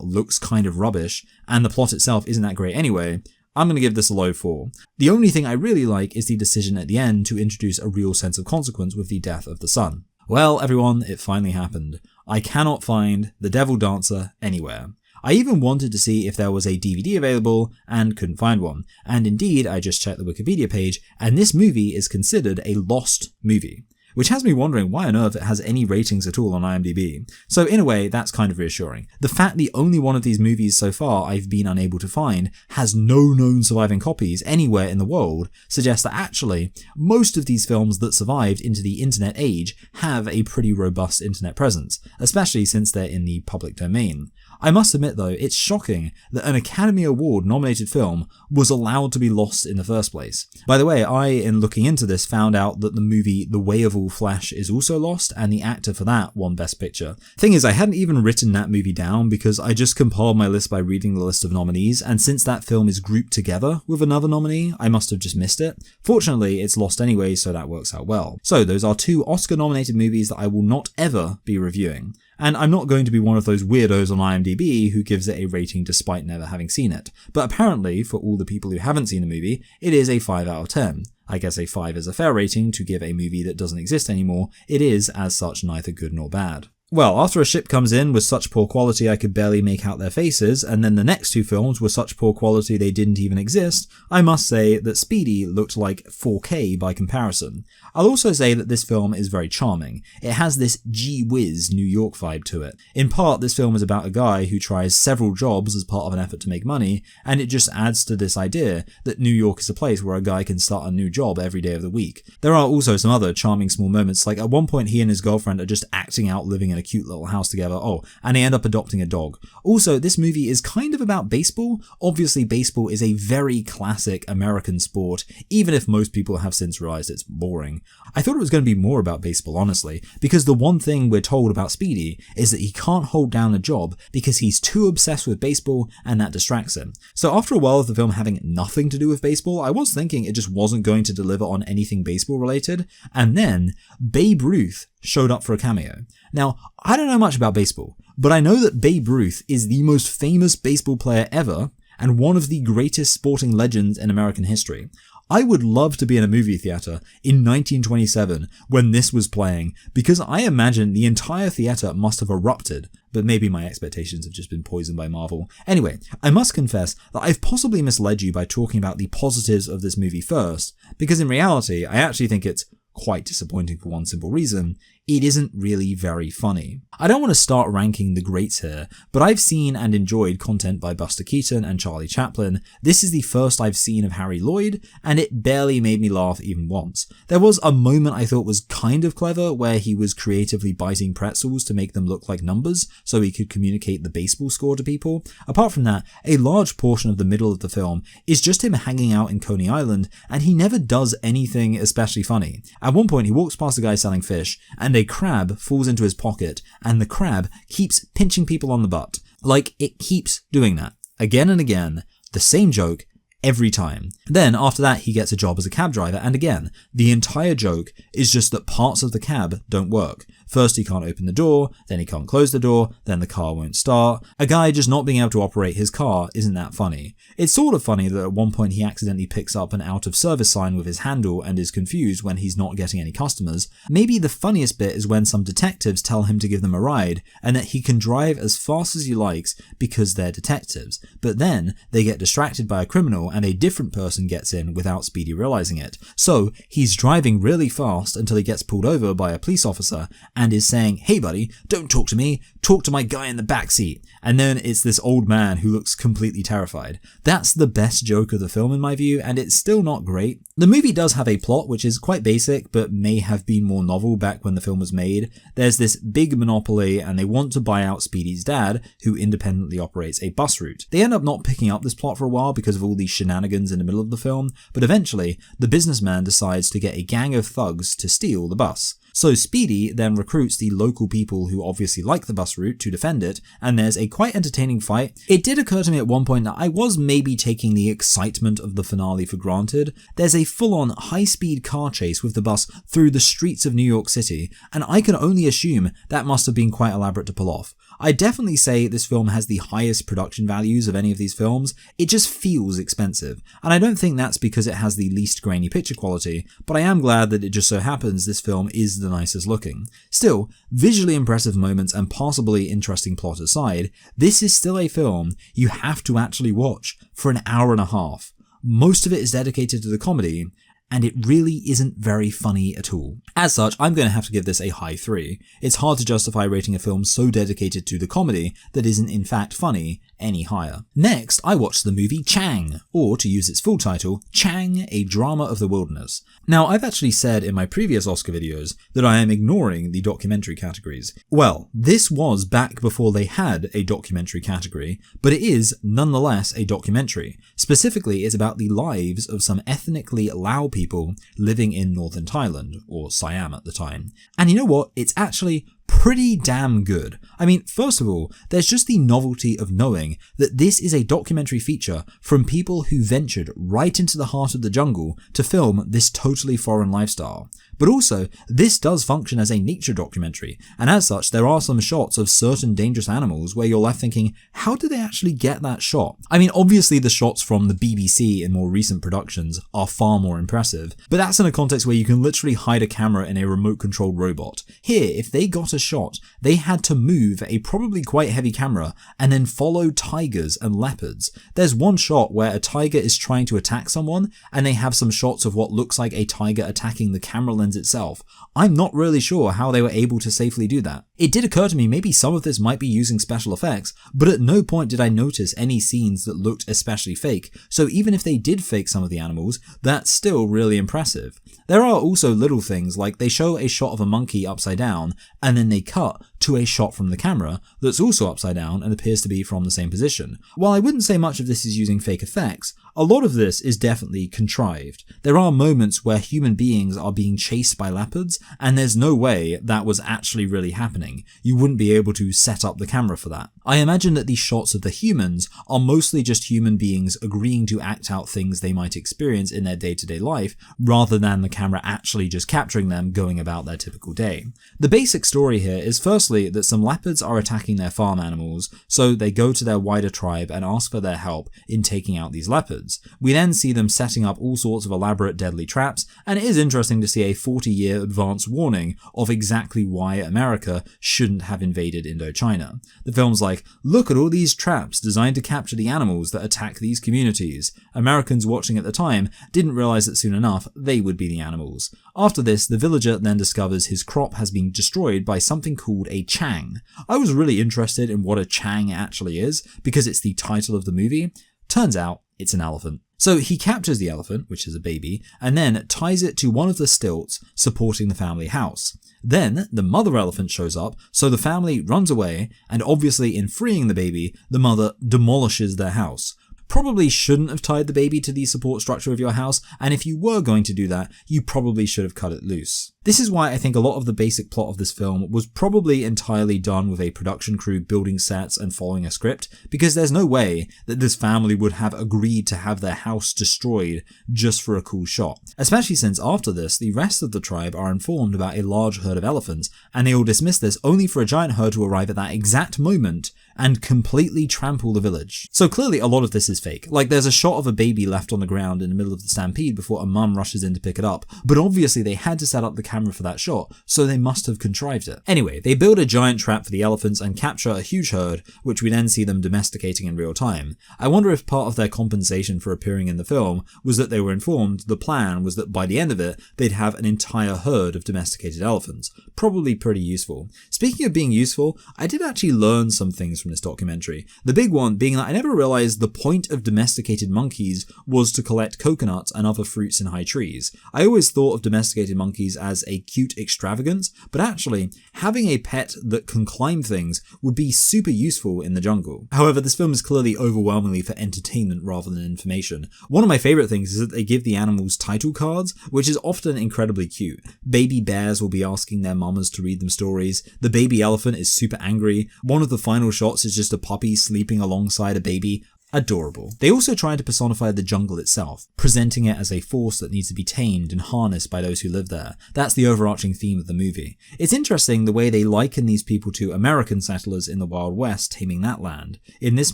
Speaker 1: looks kind of rubbish, and the plot itself isn't that great anyway, I'm going to give this a low 4. The only thing I really like is the decision at the end to introduce a real sense of consequence with the death of the son. Well, everyone, it finally happened. I cannot find The Devil Dancer anywhere. I even wanted to see if there was a DVD available and couldn't find one. And indeed, I just checked the Wikipedia page, and this movie is considered a lost movie, which has me wondering why on earth it has any ratings at all on IMDb. So in a way, that's kind of reassuring. The fact the only one of these movies so far I've been unable to find has no known surviving copies anywhere in the world suggests that actually, most of these films that survived into the internet age have a pretty robust internet presence, especially since they're in the public domain. I must admit though, it's shocking that an Academy Award nominated film was allowed to be lost in the first place. By the way, I, in looking into this, found out that the movie The Way of All Flesh is also lost, and the actor for that won Best Picture. Thing is, I hadn't even written that movie down because I just compiled my list by reading the list of nominees, and since that film is grouped together with another nominee, I must have just missed it. Fortunately, it's lost anyway, so that works out well. So those are 2 Oscar-nominated movies that I will not ever be reviewing. And I'm not going to be one of those weirdos on IMDb who gives it a rating despite never having seen it. But apparently, for all the people who haven't seen the movie, it is a 5 out of 10. I guess a 5 is a fair rating to give a movie that doesn't exist anymore. It is, as such, neither good nor bad. Well, after a ship comes in with such poor quality I could barely make out their faces, and then the next 2 films were such poor quality they didn't even exist, I must say that Speedy looked like 4K by comparison. I'll also say that this film is very charming. It has this gee whiz New York vibe to it. In part, this film is about a guy who tries several jobs as part of an effort to make money, and it just adds to this idea that New York is a place where a guy can start a new job every day of the week. There are also some other charming small moments, like at one point he and his girlfriend are just acting out living in a cute little house together. Oh, and they end up adopting a dog. Also, this movie is kind of about baseball. Obviously, baseball is a very classic American sport, even if most people have since realized it's boring. I thought it was going to be more about baseball, honestly, because the one thing we're told about Speedy is that he can't hold down a job because he's too obsessed with baseball and that distracts him. So after a while of the film having nothing to do with baseball, I was thinking it just wasn't going to deliver on anything baseball related, and then Babe Ruth showed up for a cameo. Now, I don't know much about baseball, but I know that Babe Ruth is the most famous baseball player ever and one of the greatest sporting legends in American history. I would love to be in a movie theater in 1927 when this was playing, because I imagine the entire theater must have erupted, but maybe my expectations have just been poisoned by Marvel. Anyway, I must confess that I've possibly misled you by talking about the positives of this movie first, because in reality, I actually think it's quite disappointing for one simple reason. it isn't really very funny. I don't want to start ranking the greats here, but I've seen and enjoyed content by Buster Keaton and Charlie Chaplin. This is the first I've seen of Harry Lloyd, and it barely made me laugh even once. There was a moment I thought was kind of clever where he was creatively biting pretzels to make them look like numbers so he could communicate the baseball score to people. Apart from that, a large portion of the middle of the film is just him hanging out in Coney Island, and he never does anything especially funny. At one point he walks past a guy selling fish, and a crab falls into his pocket, and the crab keeps pinching people on the butt. Like, it keeps doing that. Again and again, the same joke every time. Then after that he gets a job as a cab driver, and again, the entire joke is just that parts of the cab don't work. First he can't open the door, then he can't close the door, then the car won't start. A guy just not being able to operate his car isn't that funny. It's sort of funny that at one point he accidentally picks up an out of service sign with his handle and is confused when he's not getting any customers. Maybe the funniest bit is when some detectives tell him to give them a ride and that he can drive as fast as he likes because they're detectives. But then they get distracted by a criminal and a different person gets in without Speedy realizing it. So he's driving really fast until he gets pulled over by a police officer and is saying, "Hey buddy, don't talk to me, talk to my guy in the backseat." And then it's this old man who looks completely terrified. That's the best joke of the film in my view, and it's still not great. The movie does have a plot which is quite basic but may have been more novel back when the film was made. There's this big monopoly and they want to buy out Speedy's dad, who independently operates a bus route. They end up not picking up this plot for a while because of all these shenanigans in the middle of the film, but eventually the businessman decides to get a gang of thugs to steal the bus. So Speedy then recruits the local people who obviously like the bus route to defend it, and there's a quite entertaining fight. It did occur to me at one point that I was maybe taking the excitement of the finale for granted. There's a full-on high-speed car chase with the bus through the streets of New York City, and I can only assume that must have been quite elaborate to pull off. I definitely say this film has the highest production values of any of these films. It just feels expensive, and I don't think that's because it has the least grainy picture quality, but I am glad that it just so happens this film is the nicest looking. Still, visually impressive moments and possibly interesting plot aside, this is still a film you have to actually watch for an hour and a half. Most of it is dedicated to the comedy, and it really isn't very funny at all. As such, I'm going to have to give this a high 3. It's hard to justify rating a film so dedicated to the comedy that isn't in fact funny any higher. Next, I watched the movie Chang, or to use its full title, Chang, A Drama of the Wilderness. Now, I've actually said in my previous Oscar videos that I am ignoring the documentary categories. Well, this was back before they had a documentary category, but it is nonetheless a documentary. Specifically, it's about the lives of some ethnically Lao people living in northern Thailand, or Siam at the time. And you know what? It's actually pretty damn good. I mean, first of all, there's just the novelty of knowing that this is a documentary feature from people who ventured right into the heart of the jungle to film this totally foreign lifestyle. But also, this does function as a nature documentary, and as such, there are some shots of certain dangerous animals where you're left thinking, how did they actually get that shot? I mean, obviously the shots from the BBC in more recent productions are far more impressive, but that's in a context where you can literally hide a camera in a remote-controlled robot. Here, if they got a shot, they had to move a probably quite heavy camera and then follow tigers and leopards. There's one shot where a tiger is trying to attack someone, and they have some shots of what looks like a tiger attacking the camera lens itself. I'm not really sure how they were able to safely do that. It did occur to me maybe some of this might be using special effects, but at no point did I notice any scenes that looked especially fake, so even if they did fake some of the animals, that's still really impressive. There are also little things like they show a shot of a monkey upside down, and then they cut to a shot from the camera that's also upside down and appears to be from the same position. While I wouldn't say much of this is using fake effects, a lot of this is definitely contrived. There are moments where human beings are being chased by leopards, and there's no way that was actually really happening. You wouldn't be able to set up the camera for that. I imagine that these shots of the humans are mostly just human beings agreeing to act out things they might experience in their day-to-day life, rather than the camera actually just capturing them going about their typical day. The basic story here is firstly that some leopards are attacking their farm animals, so they go to their wider tribe and ask for their help in taking out these leopards. We then see them setting up all sorts of elaborate deadly traps, and it is interesting to see a 40-year advance warning of exactly why America shouldn't have invaded Indochina. The film's like, look at all these traps designed to capture the animals that attack these communities. Americans watching at the time didn't realize that soon enough they would be the animals. After this, the villager then discovers his crop has been destroyed by something called a Chang. I was really interested in what a Chang actually is because it's the title of the movie. Turns out it's an elephant. So he captures the elephant, which is a baby, and then ties it to one of the stilts supporting the family house. Then the mother elephant shows up, so the family runs away, and obviously in freeing the baby, the mother demolishes their house. Probably shouldn't have tied the baby to the support structure of your house, and if you were going to do that, you probably should have cut it loose. This is why I think a lot of the basic plot of this film was probably entirely done with a production crew building sets and following a script, because there's no way that this family would have agreed to have their house destroyed just for a cool shot. Especially since after this, the rest of the tribe are informed about a large herd of elephants, and they all dismiss this only for a giant herd to arrive at that exact moment and completely trample the village. So clearly a lot of this is fake. Like, there's a shot of a baby left on the ground in the middle of the stampede before a mum rushes in to pick it up, but obviously they had to set up the camera for that shot, so they must have contrived it. Anyway, they build a giant trap for the elephants and capture a huge herd, which we then see them domesticating in real time. I wonder if part of their compensation for appearing in the film was that they were informed the plan was that by the end of it, they'd have an entire herd of domesticated elephants. Probably pretty useful. Speaking of being useful, I did actually learn some things from this documentary. The big one being that I never realized the point of domesticated monkeys was to collect coconuts and other fruits in high trees. I always thought of domesticated monkeys as a cute extravagance, but actually, having a pet that can climb things would be super useful in the jungle. However, this film is clearly overwhelmingly for entertainment rather than information. One of my favorite things is that they give the animals title cards, which is often incredibly cute. Baby bears will be asking their mamas to read them stories. The baby elephant is super angry. One of the final shots is just a puppy sleeping alongside a baby. Adorable. They also try to personify the jungle itself, presenting it as a force that needs to be tamed and harnessed by those who live there. That's the overarching theme of the movie. It's interesting the way they liken these people to American settlers in the Wild West taming that land. In this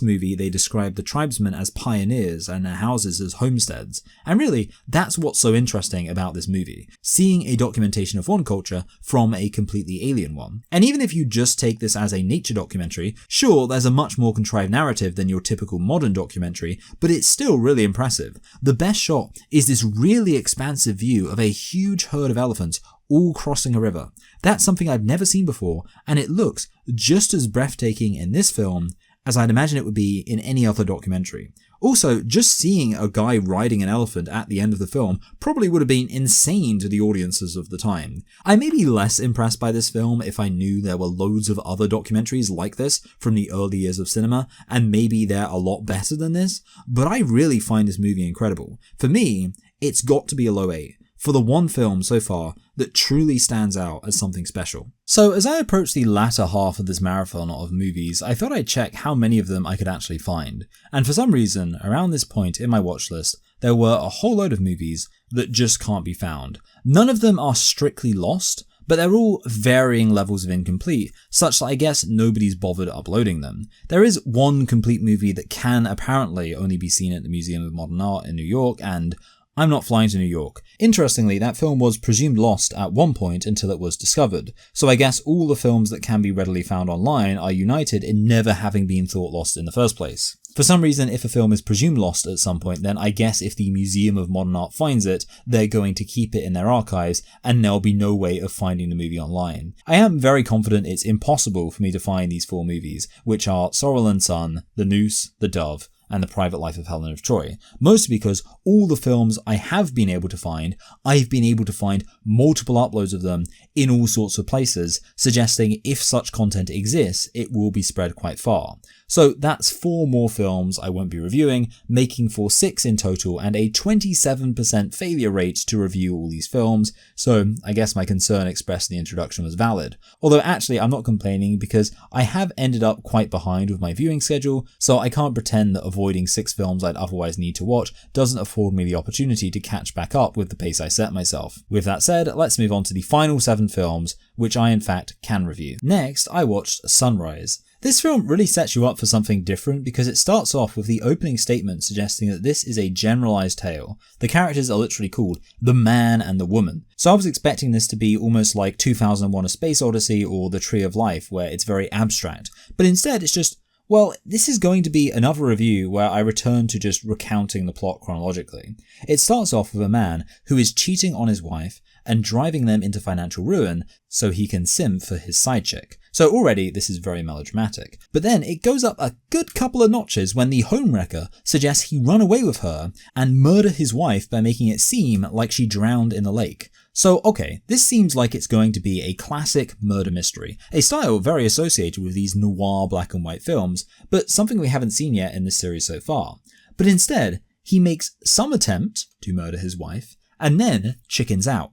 Speaker 1: movie, they describe the tribesmen as pioneers and their houses as homesteads. And really, that's what's so interesting about this movie, seeing a documentation of one culture from a completely alien one. And even if you just take this as a nature documentary, sure, there's a much more contrived narrative than your typical modern documentary, but it's still really impressive. The best shot is this really expansive view of a huge herd of elephants all crossing a river. That's something I've never seen before, and it looks just as breathtaking in this film as I'd imagine it would be in any other documentary. Also, just seeing a guy riding an elephant at the end of the film probably would have been insane to the audiences of the time. I may be less impressed by this film if I knew there were loads of other documentaries like this from the early years of cinema, and maybe they're a lot better than this, but I really find this movie incredible. For me, it's got to be a low 8. For the one film so far that truly stands out as something special. So as I approach the latter half of this marathon of movies, I thought I'd check how many of them I could actually find. And for some reason, around this point in my watch list, there were a whole load of movies that just can't be found. None of them are strictly lost, but they're all varying levels of incomplete, such that I guess nobody's bothered uploading them. There is one complete movie that can apparently only be seen at the Museum of Modern Art in New York, and I'm not flying to New York. Interestingly, that film was presumed lost at one point until it was discovered, so I guess all the films that can be readily found online are united in never having been thought lost in the first place. For some reason, if a film is presumed lost at some point, then I guess if the Museum of Modern Art finds it, they're going to keep it in their archives, and there'll be no way of finding the movie online. I am very confident it's impossible for me to find these 4 movies, which are Sorrell and Son, The Noose, The Dove, and The Private Life of Helen of Troy, mostly because all the films I have been able to find, I've been able to find multiple uploads of them in all sorts of places, suggesting if such content exists, it will be spread quite far. So that's 4 more films I won't be reviewing, making for 6 in total and a 27% failure rate to review all these films, so I guess my concern expressed in the introduction was valid. Although actually I'm not complaining because I have ended up quite behind with my viewing schedule, so I can't pretend that avoiding 6 films I'd otherwise need to watch doesn't afford me the opportunity to catch back up with the pace I set myself. With that said, let's move on to the final 7 films, which I in fact can review. Next, I watched Sunrise. This film really sets you up for something different because it starts off with the opening statement suggesting that this is a generalized tale. The characters are literally called the man and the woman. So I was expecting this to be almost like 2001: A Space Odyssey or The Tree of Life, where it's very abstract. But instead it's just, well, this is going to be another review where I return to just recounting the plot chronologically. It starts off with a man who is cheating on his wife and driving them into financial ruin so he can sim for his side chick. So already this is very melodramatic. But then it goes up a good couple of notches when the homewrecker suggests he run away with her and murder his wife by making it seem like she drowned in the lake. So okay, this seems like it's going to be a classic murder mystery, a style very associated with these noir black and white films, but something we haven't seen yet in this series so far. But instead, he makes some attempt to murder his wife, and then chickens out.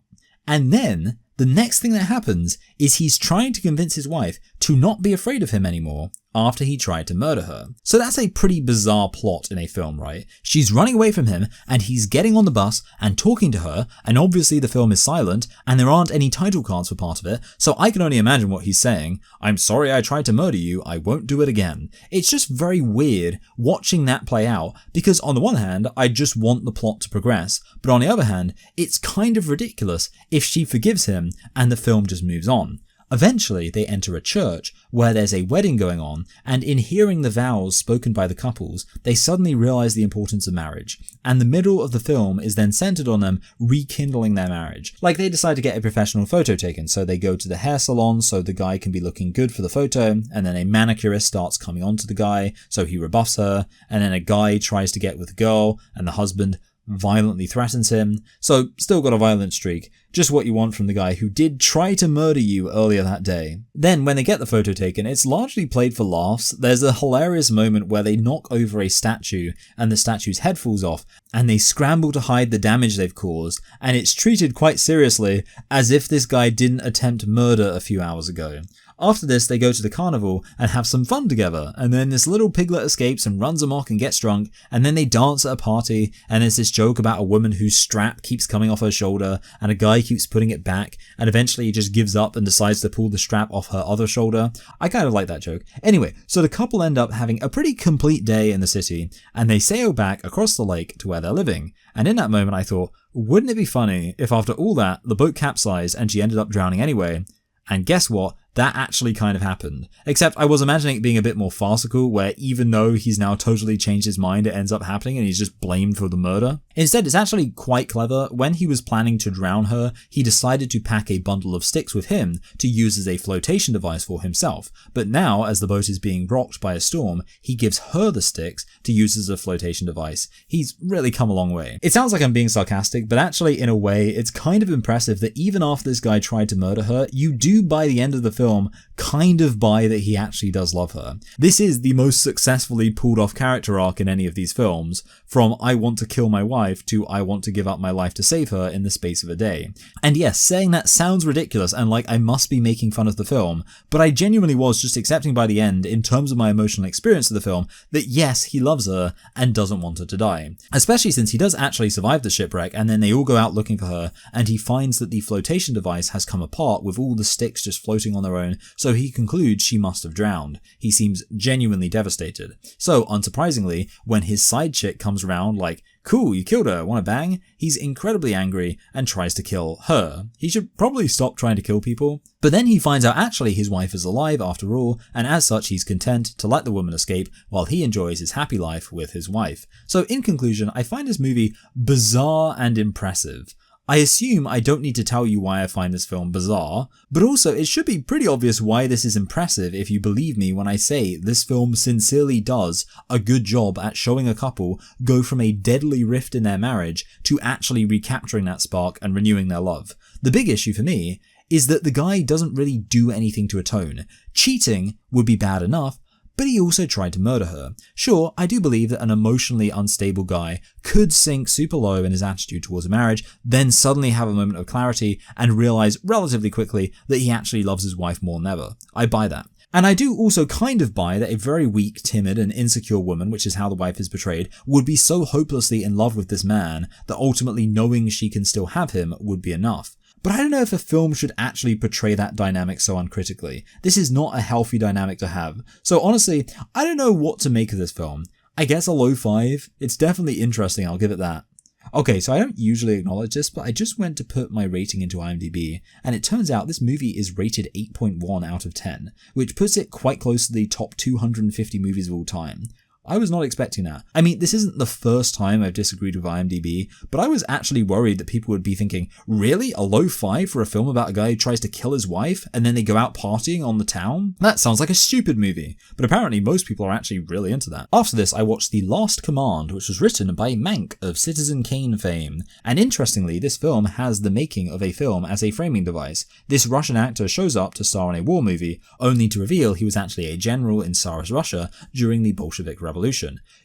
Speaker 1: And then, the next thing that happens is he's trying to convince his wife to not be afraid of him anymore after he tried to murder her. So that's a pretty bizarre plot in a film, right? She's running away from him and he's getting on the bus and talking to her, and obviously the film is silent and there aren't any title cards for part of it, so I can only imagine what he's saying. I'm sorry I tried to murder you, I won't do it again. It's just very weird watching that play out because on the one hand, I just want the plot to progress, but on the other hand, it's kind of ridiculous if she forgives him and the film just moves on. Eventually, they enter a church where there's a wedding going on, and in hearing the vows spoken by the couples, they suddenly realize the importance of marriage, and the middle of the film is then centered on them rekindling their marriage. Like they decide to get a professional photo taken, so they go to the hair salon so the guy can be looking good for the photo, and then a manicurist starts coming on to the guy, so he rebuffs her, and then a guy tries to get with the girl, and the husband violently threatens him. So still got a violent streak, just what you want from the guy who did try to murder you earlier that day. Then when they get the photo taken, it's largely played for laughs. There's a hilarious moment where they knock over a statue and the statue's head falls off and they scramble to hide the damage they've caused, and it's treated quite seriously as if this guy didn't attempt murder a few hours ago. After this, they go to the carnival and have some fun together, and then this little piglet escapes and runs amok and gets drunk, and then they dance at a party, and there's this joke about a woman whose strap keeps coming off her shoulder, and a guy keeps putting it back, and eventually he just gives up and decides to pull the strap off her other shoulder. I kind of like that joke. Anyway, so the couple end up having a pretty complete day in the city, and they sail back across the lake to where they're living, and in that moment I thought, wouldn't it be funny if after all that, the boat capsized and she ended up drowning anyway? And guess what? That actually kind of happened. Except I was imagining it being a bit more farcical, where even though he's now totally changed his mind, it ends up happening and he's just blamed for the murder. Instead, it's actually quite clever. When he was planning to drown her, he decided to pack a bundle of sticks with him to use as a flotation device for himself. But now, as the boat is being rocked by a storm, he gives her the sticks to use as a flotation device. He's really come a long way. It sounds like I'm being sarcastic, but actually, in a way, it's kind of impressive that even after this guy tried to murder her, you do, by the end of the film, kind of buy that he actually does love her. This is the most successfully pulled off character arc in any of these films, from I want to kill my wife to I want to give up my life to save her in the space of a day. And yes, saying that sounds ridiculous and like I must be making fun of the film, but I genuinely was just accepting by the end, in terms of my emotional experience of the film, that yes, he loves her and doesn't want her to die. Especially since he does actually survive the shipwreck, and then they all go out looking for her, and he finds that the flotation device has come apart with all the sticks just floating on their own, so he concludes she must have drowned. He seems genuinely devastated. So, unsurprisingly, when his side chick comes around like, cool, you killed her, wanna bang? He's incredibly angry and tries to kill her. He should probably stop trying to kill people. But then he finds out actually his wife is alive after all, and as such he's content to let the woman escape while he enjoys his happy life with his wife. So in conclusion, I find this movie bizarre and impressive. I assume I don't need to tell you why I find this film bizarre, but also it should be pretty obvious why this is impressive if you believe me when I say this film sincerely does a good job at showing a couple go from a deadly rift in their marriage to actually recapturing that spark and renewing their love. The big issue for me is that the guy doesn't really do anything to atone. Cheating would be bad enough, but he also tried to murder her. Sure, I do believe that an emotionally unstable guy could sink super low in his attitude towards a marriage, then suddenly have a moment of clarity and realize relatively quickly that he actually loves his wife more than ever. I buy that. And I do also kind of buy that a very weak, timid, and insecure woman, which is how the wife is portrayed, would be so hopelessly in love with this man that ultimately knowing she can still have him would be enough. But I don't know if a film should actually portray that dynamic so uncritically. This is not a healthy dynamic to have. So honestly, I don't know what to make of this film. I guess a low 5. It's definitely interesting, I'll give it that. Okay, so I don't usually acknowledge this, but I just went to put my rating into IMDb, and it turns out this movie is rated 8.1 out of 10, which puts it quite close to the top 250 movies of all time. I was not expecting that. I mean, this isn't the first time I've disagreed with IMDb, but I was actually worried that people would be thinking, really? A low 5 for a film about a guy who tries to kill his wife and then they go out partying on the town? That sounds like a stupid movie, but apparently most people are actually really into that. After this, I watched The Last Command, which was written by Mank of Citizen Kane fame. And interestingly, this film has the making of a film as a framing device. This Russian actor shows up to star in a war movie, only to reveal he was actually a general in Tsarist Russia during the Bolshevik Revolution.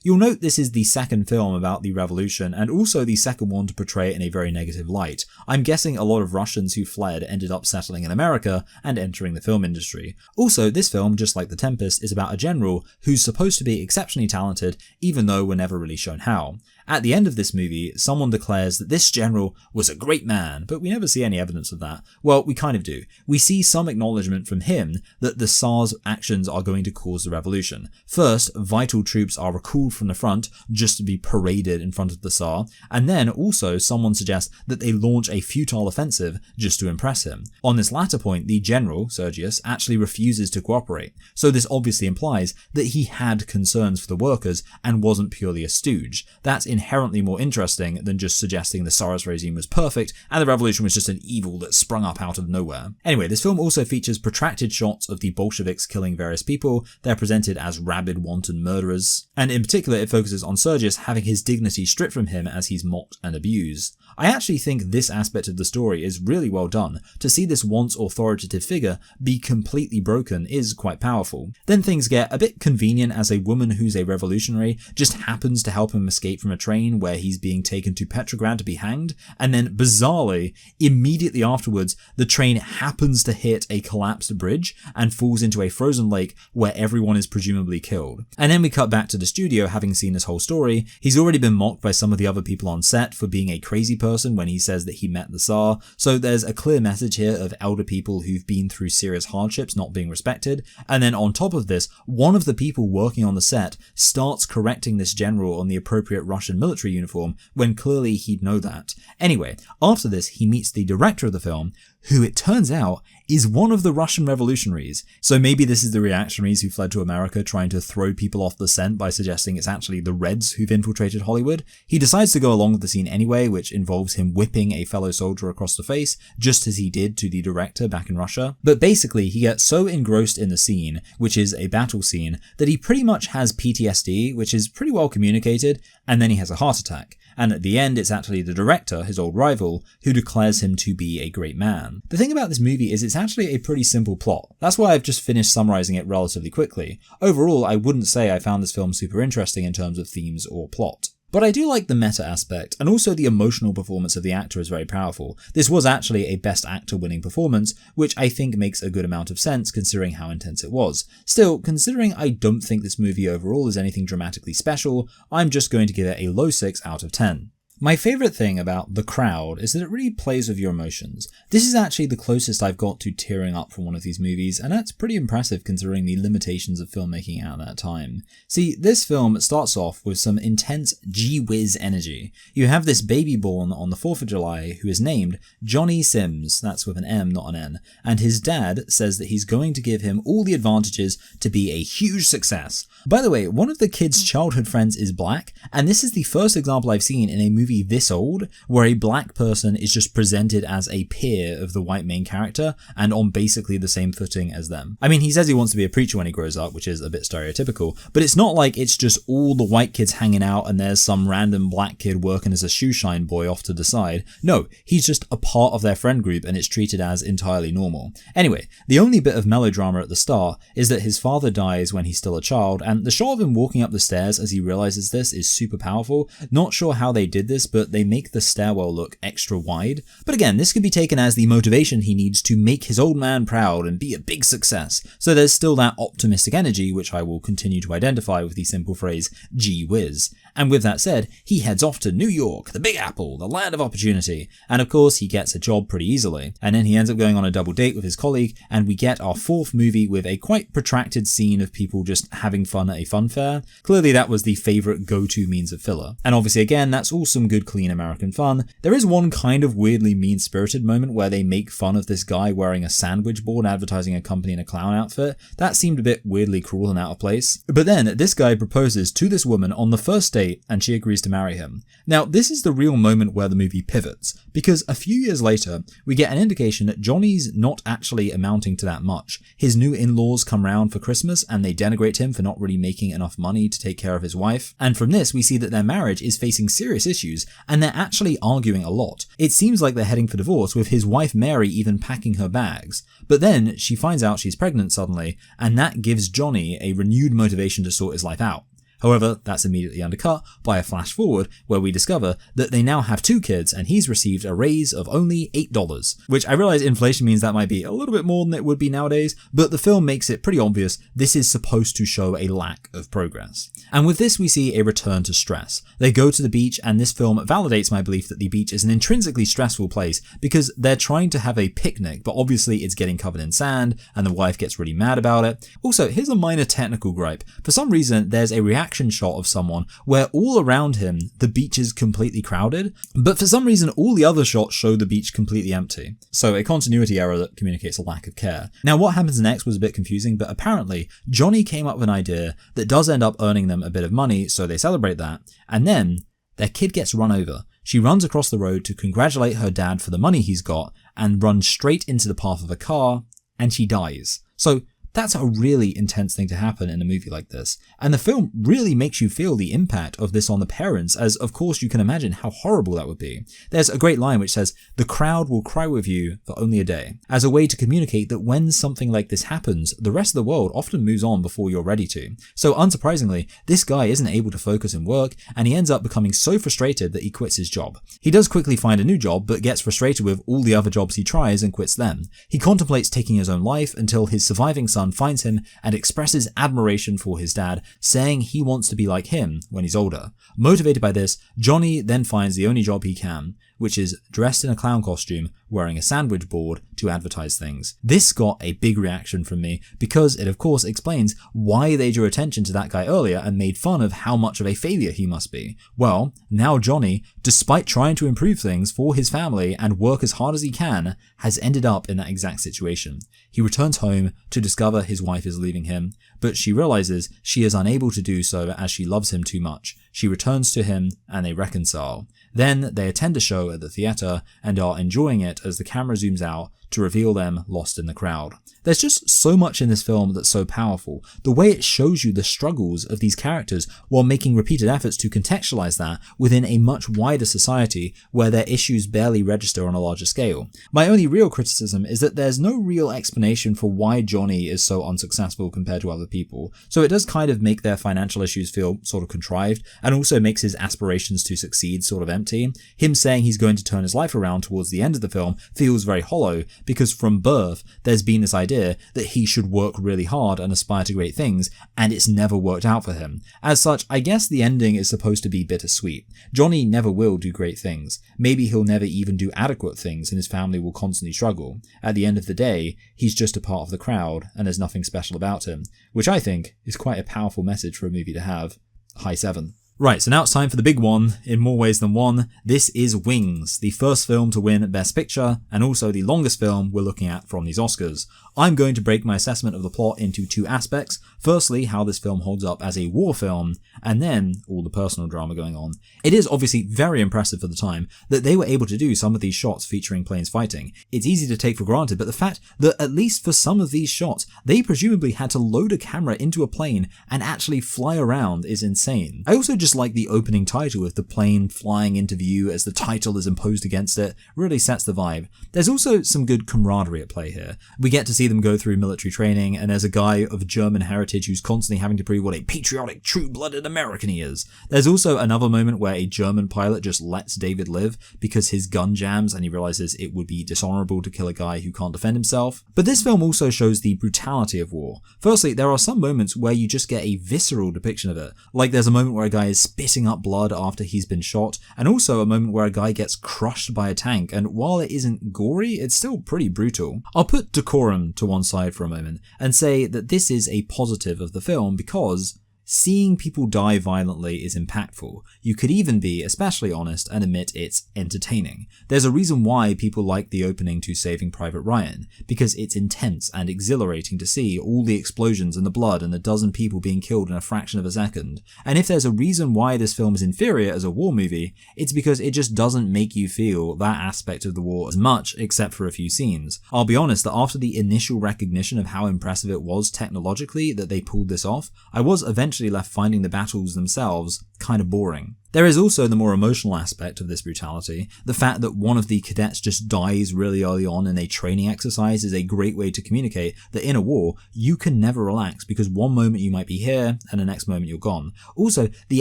Speaker 1: You'll note this is the second film about the revolution and also the second one to portray it in a very negative light. I'm guessing a lot of Russians who fled ended up settling in America and entering the film industry. Also, this film, just like The Tempest, is about a general who's supposed to be exceptionally talented, even though we're never really shown how. At the end of this movie, someone declares that this general was a great man, but we never see any evidence of that. Well, we kind of do. We see some acknowledgement from him that the Tsar's actions are going to cause the revolution. First, vital troops are recalled from the front just to be paraded in front of the Tsar, and then also someone suggests that they launch a futile offensive just to impress him. On this latter point, the general, Sergius, actually refuses to cooperate, so this obviously implies that he had concerns for the workers and wasn't purely a stooge. That's inherently more interesting than just suggesting the Tsarist regime was perfect and the revolution was just an evil that sprung up out of nowhere. Anyway, this film also features protracted shots of the Bolsheviks killing various people. They're presented as rabid, wanton murderers, and in particular it focuses on Sergius having his dignity stripped from him as he's mocked and abused. I actually think this aspect of the story is really well done. To see this once authoritative figure be completely broken is quite powerful. Then things get a bit convenient as a woman who's a revolutionary just happens to help him escape from a train where he's being taken to Petrograd to be hanged, and then bizarrely, immediately afterwards, the train happens to hit a collapsed bridge and falls into a frozen lake where everyone is presumably killed. And then we cut back to the studio having seen this whole story. He's already been mocked by some of the other people on set for being a crazy person when he says that he met the Tsar, so there's a clear message here of elder people who've been through serious hardships not being respected, and then on top of this, one of the people working on the set starts correcting this general on the appropriate Russian military uniform when clearly he'd know that. Anyway, after this he meets the director of the film, who it turns out is one of the Russian revolutionaries. So maybe this is the reactionaries who fled to America trying to throw people off the scent by suggesting it's actually the Reds who've infiltrated Hollywood. He decides to go along with the scene anyway, which involves him whipping a fellow soldier across the face, just as he did to the director back in Russia. But basically, he gets so engrossed in the scene, which is a battle scene, that he pretty much has PTSD, which is pretty well communicated, and then he has a heart attack. And at the end, it's actually the director, his old rival, who declares him to be a great man. The thing about this movie is it's actually a pretty simple plot. That's why I've just finished summarizing it relatively quickly. Overall, I wouldn't say I found this film super interesting in terms of themes or plot. But I do like the meta aspect, and also the emotional performance of the actor is very powerful. This was actually a Best Actor winning performance, which I think makes a good amount of sense considering how intense it was. Still, considering I don't think this movie overall is anything dramatically special, I'm just going to give it a low 6 out of 10. My favourite thing about The Crowd is that it really plays with your emotions. This is actually the closest I've got to tearing up from one of these movies, and that's pretty impressive considering the limitations of filmmaking at that time. See, this film starts off with some intense gee-whiz energy. You have this baby born on the 4th of July who is named Johnny Sims, that's with an M not an N, and his dad says that he's going to give him all the advantages to be a huge success. By the way, one of the kid's childhood friends is black, and this is the first example I've seen in a movie this old where a black person is just presented as a peer of the white main character and on basically the same footing as them. I mean, he says he wants to be a preacher when he grows up, which is a bit stereotypical, but it's not like it's just all the white kids hanging out and there's some random black kid working as a shoe shine boy off to the side. No, he's just a part of their friend group and it's treated as entirely normal. Anyway, the only bit of melodrama at the start is that his father dies when he's still a child, and the shot of him walking up the stairs as he realizes this is super powerful. Not sure how they did this, nice, but they make the stairwell look extra wide. But again, this could be taken as the motivation he needs to make his old man proud and be a big success. So there's still that optimistic energy, which I will continue to identify with the simple phrase, gee whiz. And with that said, he heads off to New York, the Big Apple, the land of opportunity. And of course, he gets a job pretty easily. And then he ends up going on a double date with his colleague, and we get our fourth movie with a quite protracted scene of people just having fun at a fun fair. Clearly that was the favourite go-to means of filler. And obviously again, that's all some good clean American fun. There is one kind of weirdly mean-spirited moment where they make fun of this guy wearing a sandwich board advertising a company in a clown outfit. That seemed a bit weirdly cruel and out of place. But then this guy proposes to this woman on the first date, and she agrees to marry him. Now, this is the real moment where the movie pivots, because a few years later, we get an indication that Johnny's not actually amounting to that much. His new in-laws come round for Christmas, and they denigrate him for not really making enough money to take care of his wife. And from this, we see that their marriage is facing serious issues, and they're actually arguing a lot. It seems like they're heading for divorce, with his wife Mary even packing her bags. But then, she finds out she's pregnant suddenly, and that gives Johnny a renewed motivation to sort his life out. However, that's immediately undercut by a flash forward where we discover that they now have 2 kids and he's received a raise of only $8, which I realize inflation means that might be a little bit more than it would be nowadays, but the film makes it pretty obvious this is supposed to show a lack of progress. And with this we see a return to stress. They go to the beach, and this film validates my belief that the beach is an intrinsically stressful place because they're trying to have a picnic, but obviously it's getting covered in sand and the wife gets really mad about it. Also, here's a minor technical gripe. For some reason, there's a reaction shot of someone where all around him the beach is completely crowded, but for some reason all the other shots show the beach completely empty. So a continuity error that communicates a lack of care. Now what happens next was a bit confusing, but apparently Johnny came up with an idea that does end up earning them a bit of money, so they celebrate that, and then their kid gets run over. She runs across the road to congratulate her dad for the money he's got and runs straight into the path of a car, and she dies. So that's a really intense thing to happen in a movie like this, and the film really makes you feel the impact of this on the parents, as of course you can imagine how horrible that would be. There's a great line which says, "The crowd will cry with you for only a day," as a way to communicate that when something like this happens, the rest of the world often moves on before you're ready to. So unsurprisingly, this guy isn't able to focus in work, and he ends up becoming so frustrated that he quits his job. He does quickly find a new job, but gets frustrated with all the other jobs he tries and quits them. He contemplates taking his own life until his surviving son finds him and expresses admiration for his dad, saying he wants to be like him when he's older. Motivated by this, Johnny then finds the only job he can, which is dressed in a clown costume, wearing a sandwich board to advertise things. This got a big reaction from me because it of course explains why they drew attention to that guy earlier and made fun of how much of a failure he must be. Well, now Johnny, despite trying to improve things for his family and work as hard as he can, has ended up in that exact situation. He returns home to discover his wife is leaving him, but she realizes she is unable to do so as she loves him too much. She returns to him and they reconcile. Then they attend a show at the theatre and are enjoying it as the camera zooms out to reveal them lost in the crowd. There's just so much in this film that's so powerful. The way it shows you the struggles of these characters while making repeated efforts to contextualize that within a much wider society where their issues barely register on a larger scale. My only real criticism is that there's no real explanation for why Johnny is so unsuccessful compared to other people, so it does kind of make their financial issues feel sort of contrived, and also makes his aspirations to succeed sort of empty. Him saying he's going to turn his life around towards the end of the film feels very hollow, because from birth there's been this idea that he should work really hard and aspire to great things, and it's never worked out for him. As such, I guess the ending is supposed to be bittersweet. Johnny never will do great things. Maybe he'll never even do adequate things and his family will constantly struggle. At the end of the day, he's just a part of the crowd and there's nothing special about him, which I think is quite a powerful message for a movie to have. High 7. Right, so now it's time for the big one, in more ways than one. This is Wings, the first film to win Best Picture, and also the longest film we're looking at from these Oscars. I'm going to break my assessment of the plot into 2 aspects. Firstly, how this film holds up as a war film, and then all the personal drama going on. It is obviously very impressive for the time that they were able to do some of these shots featuring planes fighting. It's easy to take for granted, but the fact that at least for some of these shots, they presumably had to load a camera into a plane and actually fly around is insane. I also just like the opening title with the plane flying into view as the title is imposed against it, really sets the vibe. There's also some good camaraderie at play here. We get to see them go through military training, and there's a guy of German heritage who's constantly having to prove what a patriotic, true-blooded American he is. There's also another moment where a German pilot just lets David live because his gun jams and he realizes it would be dishonorable to kill a guy who can't defend himself. But this film also shows the brutality of war. Firstly, there are some moments where you just get a visceral depiction of it. Like there's a moment where a guy is spitting up blood after he's been shot, and also a moment where a guy gets crushed by a tank, and while it isn't gory, it's still pretty brutal. I'll put decorum to one side for a moment and say that this is a positive of the film because seeing people die violently is impactful. You could even be especially honest and admit it's entertaining. There's a reason why people like the opening to Saving Private Ryan, because it's intense and exhilarating to see all the explosions and the blood and a dozen people being killed in a fraction of a second. And if there's a reason why this film is inferior as a war movie, it's because it just doesn't make you feel that aspect of the war as much, except for a few scenes. I'll be honest that after the initial recognition of how impressive it was technologically that they pulled this off, I was eventually left finding the battles themselves kind of boring. There is also the more emotional aspect of this brutality. The fact that one of the cadets just dies really early on in a training exercise is a great way to communicate that in a war, you can never relax because one moment you might be here and the next moment you're gone. Also, the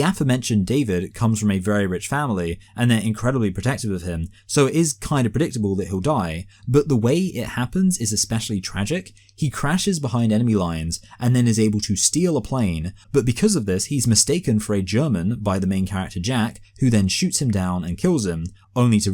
Speaker 1: aforementioned David comes from a very rich family and they're incredibly protective of him, so it is kind of predictable that he'll die, but the way it happens is especially tragic. He crashes behind enemy lines and then is able to steal a plane, but because of this, he's mistaken for a German by the main character Jack, who then shoots him down and kills him, only to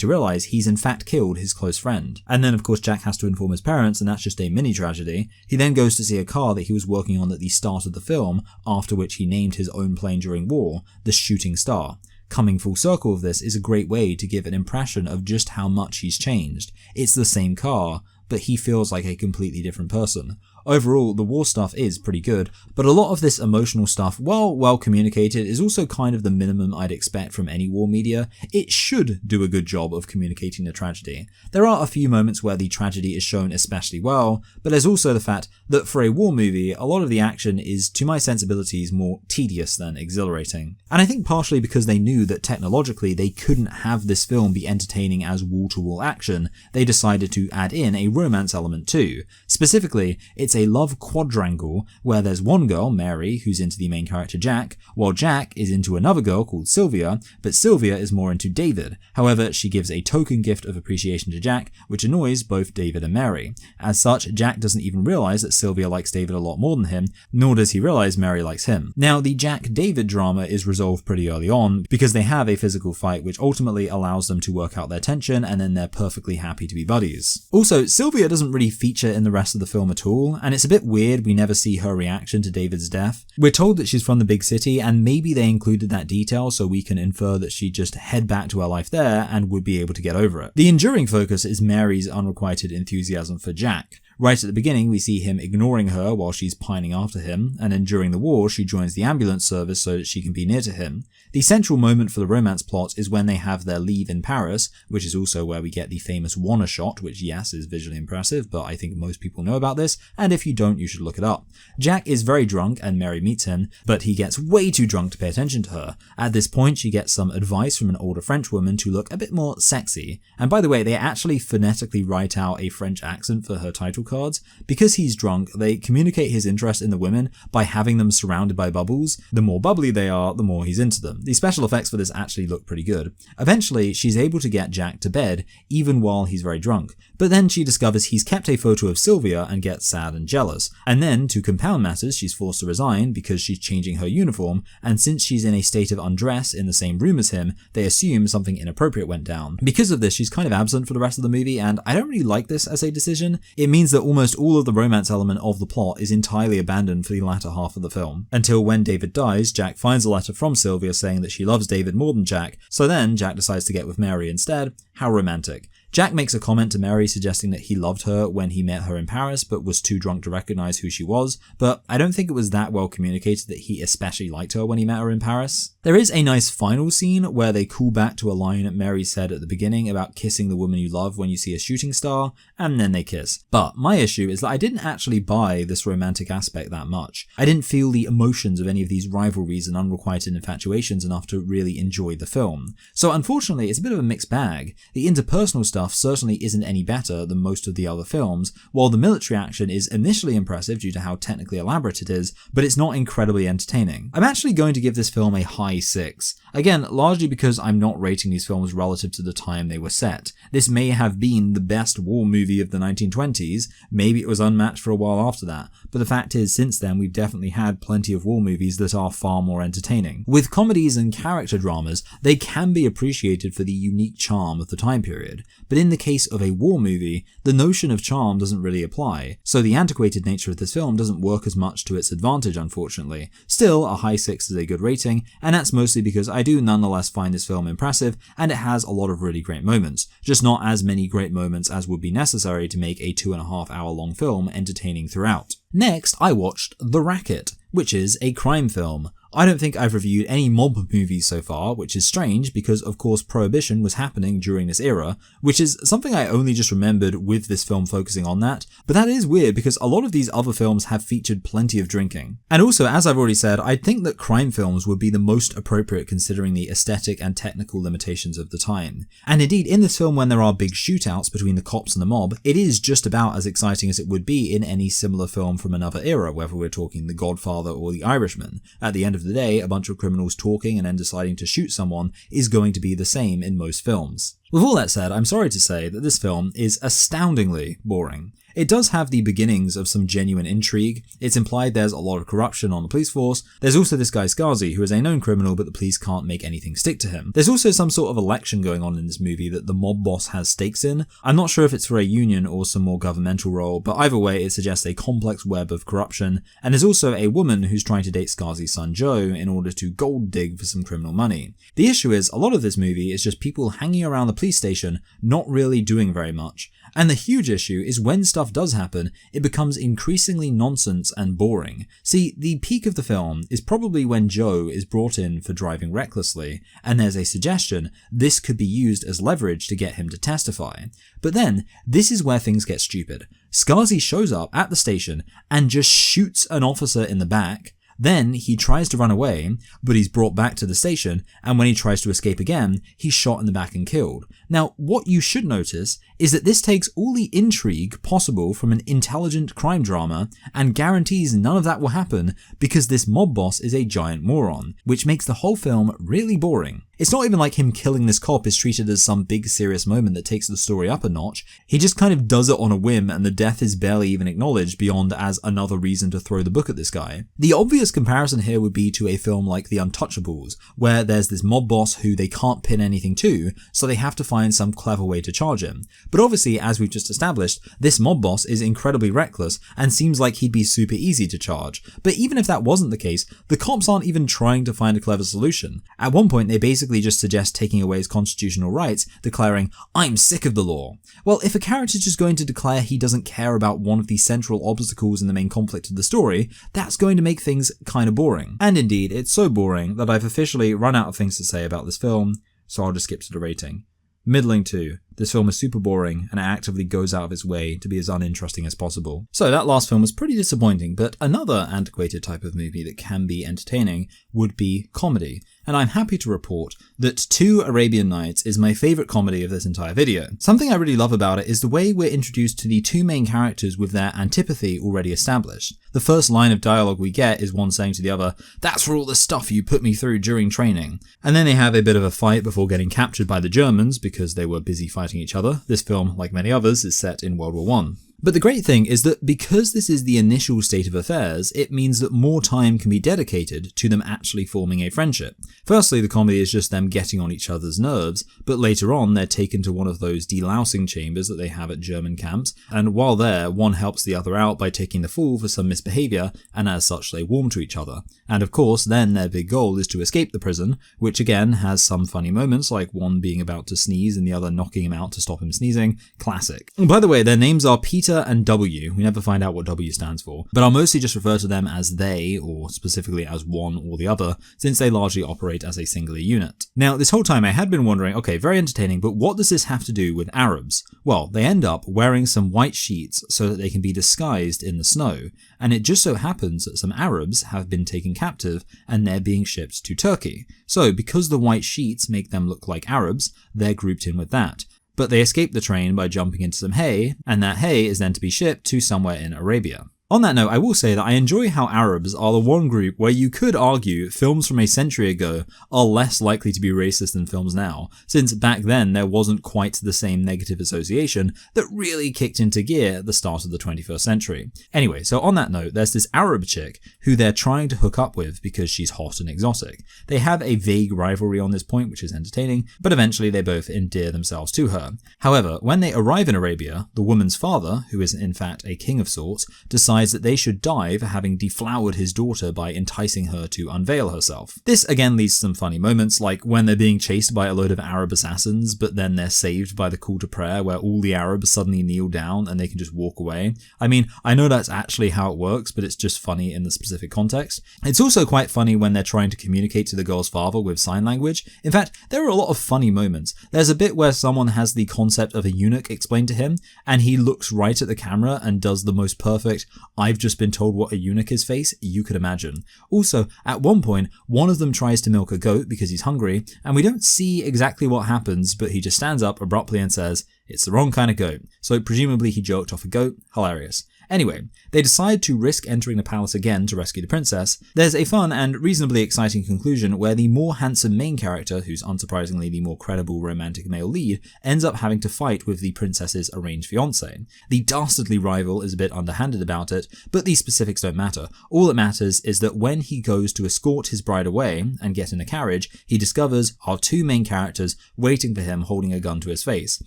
Speaker 1: realize he's in fact killed his close friend. And then of course Jack has to inform his parents, and that's just a mini tragedy. He then goes to see a car that he was working on at the start of the film, after which he named his own plane during war, the Shooting Star. Coming full circle of this is a great way to give an impression of just how much he's changed. It's the same car, but he feels like a completely different person. Overall, the war stuff is pretty good, but a lot of this emotional stuff, while well communicated, is also kind of the minimum I'd expect from any war media. It should do a good job of communicating the tragedy. There are a few moments where the tragedy is shown especially well, but there's also the fact that for a war movie, a lot of the action is, to my sensibilities, more tedious than exhilarating. And I think partially because they knew that technologically they couldn't have this film be entertaining as wall-to-wall action, they decided to add in a romance element too. Specifically, it's a love quadrangle where there's one girl, Mary, who's into the main character Jack, while Jack is into another girl called Sylvia, but Sylvia is more into David. However, she gives a token gift of appreciation to Jack, which annoys both David and Mary. As such, Jack doesn't even realize that Sylvia likes David a lot more than him, nor does he realize Mary likes him. Now, the Jack-David drama is resolved pretty early on because they have a physical fight which ultimately allows them to work out their tension, and then they're perfectly happy to be buddies. Also, Sylvia doesn't really feature in the rest of the film at all, and it's a bit weird we never see her reaction to David's death. We're told that she's from the big city, and maybe they included that detail so we can infer that she'd just head back to her life there and would be able to get over it. The enduring focus is Mary's unrequited enthusiasm for Jack. Right at the beginning, we see him ignoring her while she's pining after him, and then during the war, she joins the ambulance service so that she can be near to him. The central moment for the romance plot is when they have their leave in Paris, which is also where we get the famous Wanna shot, which yes, is visually impressive, but I think most people know about this, and if you don't, you should look it up. Jack is very drunk and Mary meets him, but he gets way too drunk to pay attention to her. At this point, she gets some advice from an older French woman to look a bit more sexy. And by the way, they actually phonetically write out a French accent for her title cards. Because he's drunk, they communicate his interest in the women by having them surrounded by bubbles. The more bubbly they are, the more he's into them. The special effects for this actually look pretty good. Eventually, she's able to get Jack to bed, even while he's very drunk. But then she discovers he's kept a photo of Sylvia and gets sad and jealous. And then, to compound matters, she's forced to resign because she's changing her uniform, and since she's in a state of undress in the same room as him, they assume something inappropriate went down. Because of this, she's kind of absent for the rest of the movie, and I don't really like this as a decision. It means that almost all of the romance element of the plot is entirely abandoned for the latter half of the film. Until when David dies, Jack finds a letter from Sylvia saying that she loves David more than Jack, so then Jack decides to get with Mary instead. How romantic. Jack makes a comment to Mary suggesting that he loved her when he met her in Paris but was too drunk to recognize who she was, but I don't think it was that well communicated that he especially liked her when he met her in Paris. There is a nice final scene where they call back to a line Mary said at the beginning about kissing the woman you love when you see a shooting star, and then they kiss. But my issue is that I didn't actually buy this romantic aspect that much. I didn't feel the emotions of any of these rivalries and unrequited infatuations enough to really enjoy the film. So unfortunately, it's a bit of a mixed bag. The interpersonal stuff certainly isn't any better than most of the other films, while the military action is initially impressive due to how technically elaborate it is, but it's not incredibly entertaining. I'm actually going to give this film a high 6. Again, largely because I'm not rating these films relative to the time they were set. This may have been the best war movie of the 1920s, maybe it was unmatched for a while after that, but the fact is since then we've definitely had plenty of war movies that are far more entertaining. With comedies and character dramas, they can be appreciated for the unique charm of the time period, but in the case of a war movie, the notion of charm doesn't really apply, so the antiquated nature of this film doesn't work as much to its advantage unfortunately. Still, a high 6 is a good rating, and that's mostly because I do nonetheless find this film impressive and it has a lot of really great moments, just not as many great moments as would be necessary to make a 2.5 hour long film entertaining throughout. Next, I watched The Racket, which is a crime film. I don't think I've reviewed any mob movies so far, which is strange because of course Prohibition was happening during this era, which is something I only just remembered with this film focusing on that, but that is weird because a lot of these other films have featured plenty of drinking. And also, as I've already said, I think that crime films would be the most appropriate considering the aesthetic and technical limitations of the time. And indeed, in this film when there are big shootouts between the cops and the mob, it is just about as exciting as it would be in any similar film from another era, whether we're talking The Godfather or The Irishman. At the end of the day, a bunch of criminals talking and then deciding to shoot someone is going to be the same in most films. With all that said, I'm sorry to say that this film is astoundingly boring. It does have the beginnings of some genuine intrigue. It's implied there's a lot of corruption on the police force. There's also this guy Skazi, who is a known criminal, but the police can't make anything stick to him. There's also some sort of election going on in this movie that the mob boss has stakes in. I'm not sure if it's for a union or some more governmental role, but either way it suggests a complex web of corruption, and there's also a woman who's trying to date Skazi's son Joe in order to gold dig for some criminal money. The issue is, a lot of this movie is just people hanging around the police station, not really doing very much. And the huge issue is when stuff does happen, it becomes increasingly nonsense and boring. See, the peak of the film is probably when Joe is brought in for driving recklessly, and there's a suggestion this could be used as leverage to get him to testify. But then, this is where things get stupid. Skazi shows up at the station and just shoots an officer in the back. Then he tries to run away, but he's brought back to the station, and when he tries to escape again, he's shot in the back and killed. Now, what you should notice is that this takes all the intrigue possible from an intelligent crime drama and guarantees none of that will happen because this mob boss is a giant moron, which makes the whole film really boring. It's not even like him killing this cop is treated as some big serious moment that takes the story up a notch. He just kind of does it on a whim and the death is barely even acknowledged beyond as another reason to throw the book at this guy. The obvious comparison here would be to a film like The Untouchables, where there's this mob boss who they can't pin anything to, so they have to find some clever way to charge him. But obviously, as we've just established, this mob boss is incredibly reckless and seems like he'd be super easy to charge. But even if that wasn't the case, the cops aren't even trying to find a clever solution. At one point, they basically just suggest taking away his constitutional rights, declaring, "I'm sick of the law." Well, if a character's just going to declare he doesn't care about one of the central obstacles in the main conflict of the story, that's going to make things kind of boring. And indeed, it's so boring that I've officially run out of things to say about this film, so I'll just skip to the rating. Middling 2. This film is super boring and it actively goes out of its way to be as uninteresting as possible. So that last film was pretty disappointing, but another antiquated type of movie that can be entertaining would be comedy. And I'm happy to report that 2 Arabian Knights is my favourite comedy of this entire video. Something I really love about it is the way we're introduced to the 2 main characters with their antipathy already established. The first line of dialogue we get is one saying to the other, "That's for all the stuff you put me through during training." And then they have a bit of a fight before getting captured by the Germans because they were busy fighting each other. This film, like many others, is set in World War I. But the great thing is that because this is the initial state of affairs, it means that more time can be dedicated to them actually forming a friendship. Firstly, the comedy is just them getting on each other's nerves, but later on they're taken to one of those delousing chambers that they have at German camps, and while there, one helps the other out by taking the fall for some misbehaviour, and as such they warm to each other. And of course, then their big goal is to escape the prison, which again has some funny moments, like one being about to sneeze and the other knocking him out to stop him sneezing. Classic. By the way, their names are Peter and W. We never find out what W stands for, but I'll mostly just refer to them as they, or specifically as one or the other, since they largely operate as a singular unit. Now, this whole time I had been wondering, okay, very entertaining, but what does this have to do with Arabs? Well, they end up wearing some white sheets so that they can be disguised in the snow, and it just so happens that some Arabs have been taken captive and they're being shipped to Turkey. So, because the white sheets make them look like Arabs, they're grouped in with that. But they escape the train by jumping into some hay, and that hay is then to be shipped to somewhere in Arabia. On that note, I will say that I enjoy how Arabs are the one group where you could argue films from a century ago are less likely to be racist than films now, since back then there wasn't quite the same negative association that really kicked into gear at the start of the 21st century. Anyway, so on that note, there's this Arab chick who they're trying to hook up with because she's hot and exotic. They have a vague rivalry on this point, which is entertaining, but eventually they both endear themselves to her. However, when they arrive in Arabia, the woman's father, who is in fact a king of sorts, decides that they should die for having deflowered his daughter by enticing her to unveil herself. This again leads to some funny moments, like when they're being chased by a load of Arab assassins, but then they're saved by the call to prayer where all the Arabs suddenly kneel down and they can just walk away. I mean, I know that's actually how it works, but it's just funny in the specific context. It's also quite funny when they're trying to communicate to the girl's father with sign language. In fact, there are a lot of funny moments. There's a bit where someone has the concept of a eunuch explained to him, and he looks right at the camera and does the most perfect "I've just been told what a eunuch is" face you could imagine. Also, at one point, one of them tries to milk a goat because he's hungry, and we don't see exactly what happens, but he just stands up abruptly and says, "It's the wrong kind of goat." So presumably he joked off a goat. Hilarious. Anyway, they decide to risk entering the palace again to rescue the princess. There's a fun and reasonably exciting conclusion where the more handsome main character, who's unsurprisingly the more credible romantic male lead, ends up having to fight with the princess's arranged fiancé. The dastardly rival is a bit underhanded about it, but these specifics don't matter. All that matters is that when he goes to escort his bride away and get in a carriage, he discovers our two main characters waiting for him holding a gun to his face.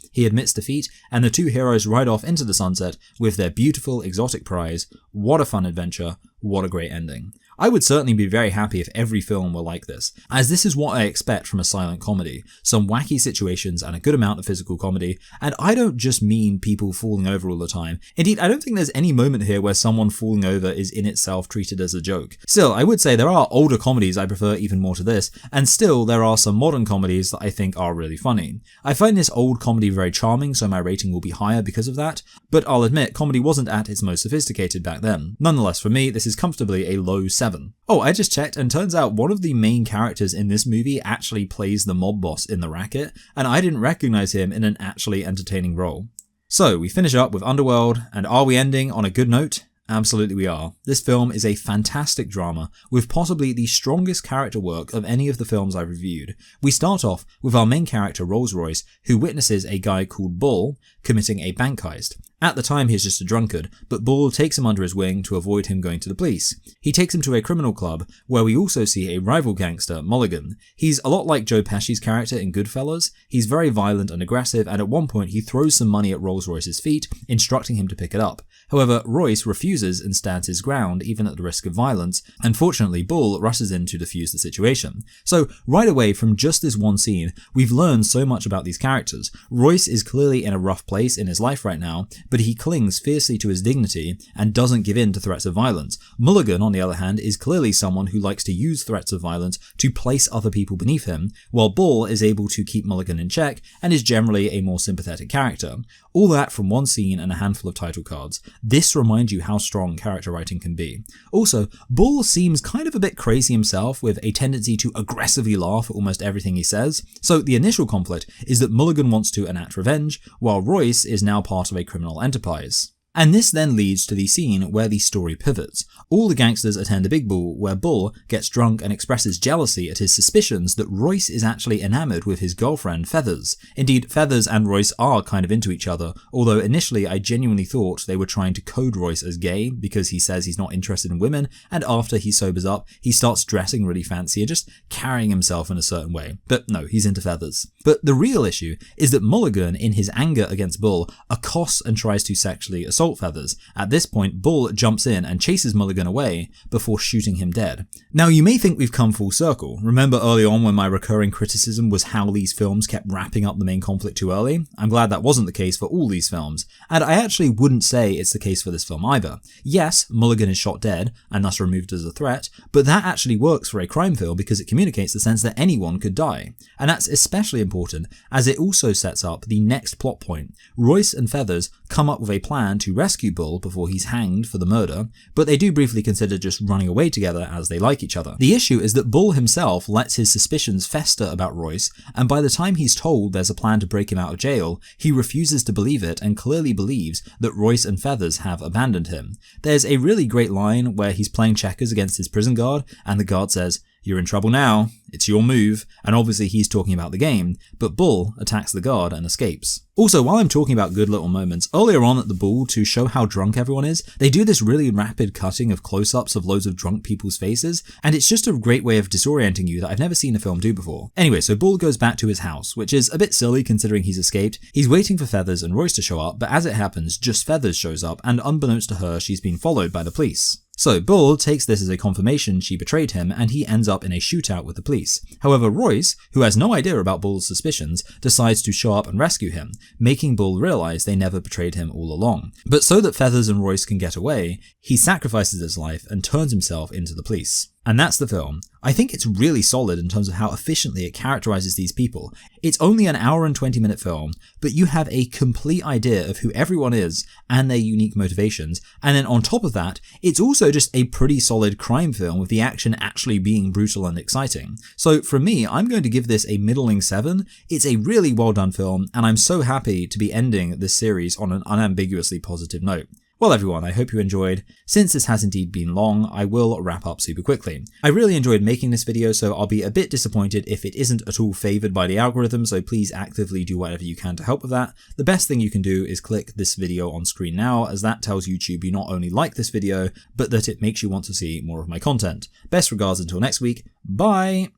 Speaker 1: He admits defeat, and the two heroes ride off into the sunset with their beautiful exotic prize. What a fun adventure, what a great ending. I would certainly be very happy if every film were like this, as this is what I expect from a silent comedy. Some wacky situations and a good amount of physical comedy, and I don't just mean people falling over all the time. Indeed, I don't think there's any moment here where someone falling over is in itself treated as a joke. Still, I would say there are older comedies I prefer even more to this, and still there are some modern comedies that I think are really funny. I find this old comedy very charming, so my rating will be higher because of that, but I'll admit comedy wasn't at its most sophisticated back then. Nonetheless, for me, this is comfortably a low 7. Oh, I just checked, and turns out one of the main characters in this movie actually plays the mob boss in the Racket, and I didn't recognize him in an actually entertaining role. So, we finish up with Underworld, and are we ending on a good note? Absolutely we are. This film is a fantastic drama, with possibly the strongest character work of any of the films I've reviewed. We start off with our main character Rolls-Royce, who witnesses a guy called Bull committing a bank heist. At the time he's just a drunkard, but Bull takes him under his wing to avoid him going to the police. He takes him to a criminal club, where we also see a rival gangster, Mulligan. He's a lot like Joe Pesci's character in Goodfellas. He's very violent and aggressive, and at one point he throws some money at Rolls-Royce's feet, instructing him to pick it up. However, Royce refuses and stands his ground, even at the risk of violence, and fortunately Bull rushes in to defuse the situation. So, right away from just this one scene, we've learned so much about these characters. Royce is clearly in a rough place in his life right now, but he clings fiercely to his dignity and doesn't give in to threats of violence. Mulligan, on the other hand, is clearly someone who likes to use threats of violence to place other people beneath him, while Bull is able to keep Mulligan in check and is generally a more sympathetic character. All that from one scene and a handful of title cards. This reminds you how strong character writing can be. Also, Bull seems kind of a bit crazy himself, with a tendency to aggressively laugh at almost everything he says. So the initial conflict is that Mulligan wants to enact revenge, while Royce is now part of a criminal enterprise. And this then leads to the scene where the story pivots. All the gangsters attend a big ball where Bull gets drunk and expresses jealousy at his suspicions that Royce is actually enamored with his girlfriend Feathers. Indeed, Feathers and Royce are kind of into each other, although initially I genuinely thought they were trying to code Royce as gay because he says he's not interested in women, and after he sobers up, he starts dressing really fancy and just carrying himself in a certain way. But no, he's into Feathers. But the real issue is that Mulligan, in his anger against Bull, accosts and tries to sexually assault Feathers. At this point, Bull jumps in and chases Mulligan away before shooting him dead. Now, you may think we've come full circle. Remember early on when my recurring criticism was how these films kept wrapping up the main conflict too early? I'm glad that wasn't the case for all these films, and I actually wouldn't say it's the case for this film either. Yes, Mulligan is shot dead, and thus removed as a threat, but that actually works for a crime film because it communicates the sense that anyone could die. And that's especially important, as it also sets up the next plot point. Royce and Feathers come up with a plan to rescue Bull before he's hanged for the murder, but they do briefly consider just running away together as they like each other. The issue is that Bull himself lets his suspicions fester about Royce, and by the time he's told there's a plan to break him out of jail, he refuses to believe it and clearly believes that Royce and Feathers have abandoned him. There's a really great line where he's playing checkers against his prison guard, and the guard says, "You're in trouble now, it's your move," and obviously he's talking about the game, but Bull attacks the guard and escapes. Also, while I'm talking about good little moments, earlier on at the ball, to show how drunk everyone is, they do this really rapid cutting of close-ups of loads of drunk people's faces, and it's just a great way of disorienting you that I've never seen a film do before. Anyway, so Bull goes back to his house, which is a bit silly considering he's escaped. He's waiting for Feathers and Royce to show up, but as it happens, just Feathers shows up, and unbeknownst to her, she's been followed by the police. So Bull takes this as a confirmation she betrayed him, and he ends up in a shootout with the police. However, Royce, who has no idea about Bull's suspicions, decides to show up and rescue him, making Bull realize they never betrayed him all along. But so that Feathers and Royce can get away, he sacrifices his life and turns himself into the police. And that's the film. I think it's really solid in terms of how efficiently it characterizes these people. It's only an hour and 20-minute film, but you have a complete idea of who everyone is and their unique motivations, and then on top of that, it's also just a pretty solid crime film with the action actually being brutal and exciting. So for me, I'm going to give this a middling 7. It's a really well done film, and I'm so happy to be ending this series on an unambiguously positive note. Well everyone, I hope you enjoyed. Since this has indeed been long, I will wrap up super quickly. I really enjoyed making this video, so I'll be a bit disappointed if it isn't at all favoured by the algorithm, so please actively do whatever you can to help with that. The best thing you can do is click this video on screen now, as that tells YouTube you not only like this video, but that it makes you want to see more of my content. Best regards until next week, bye!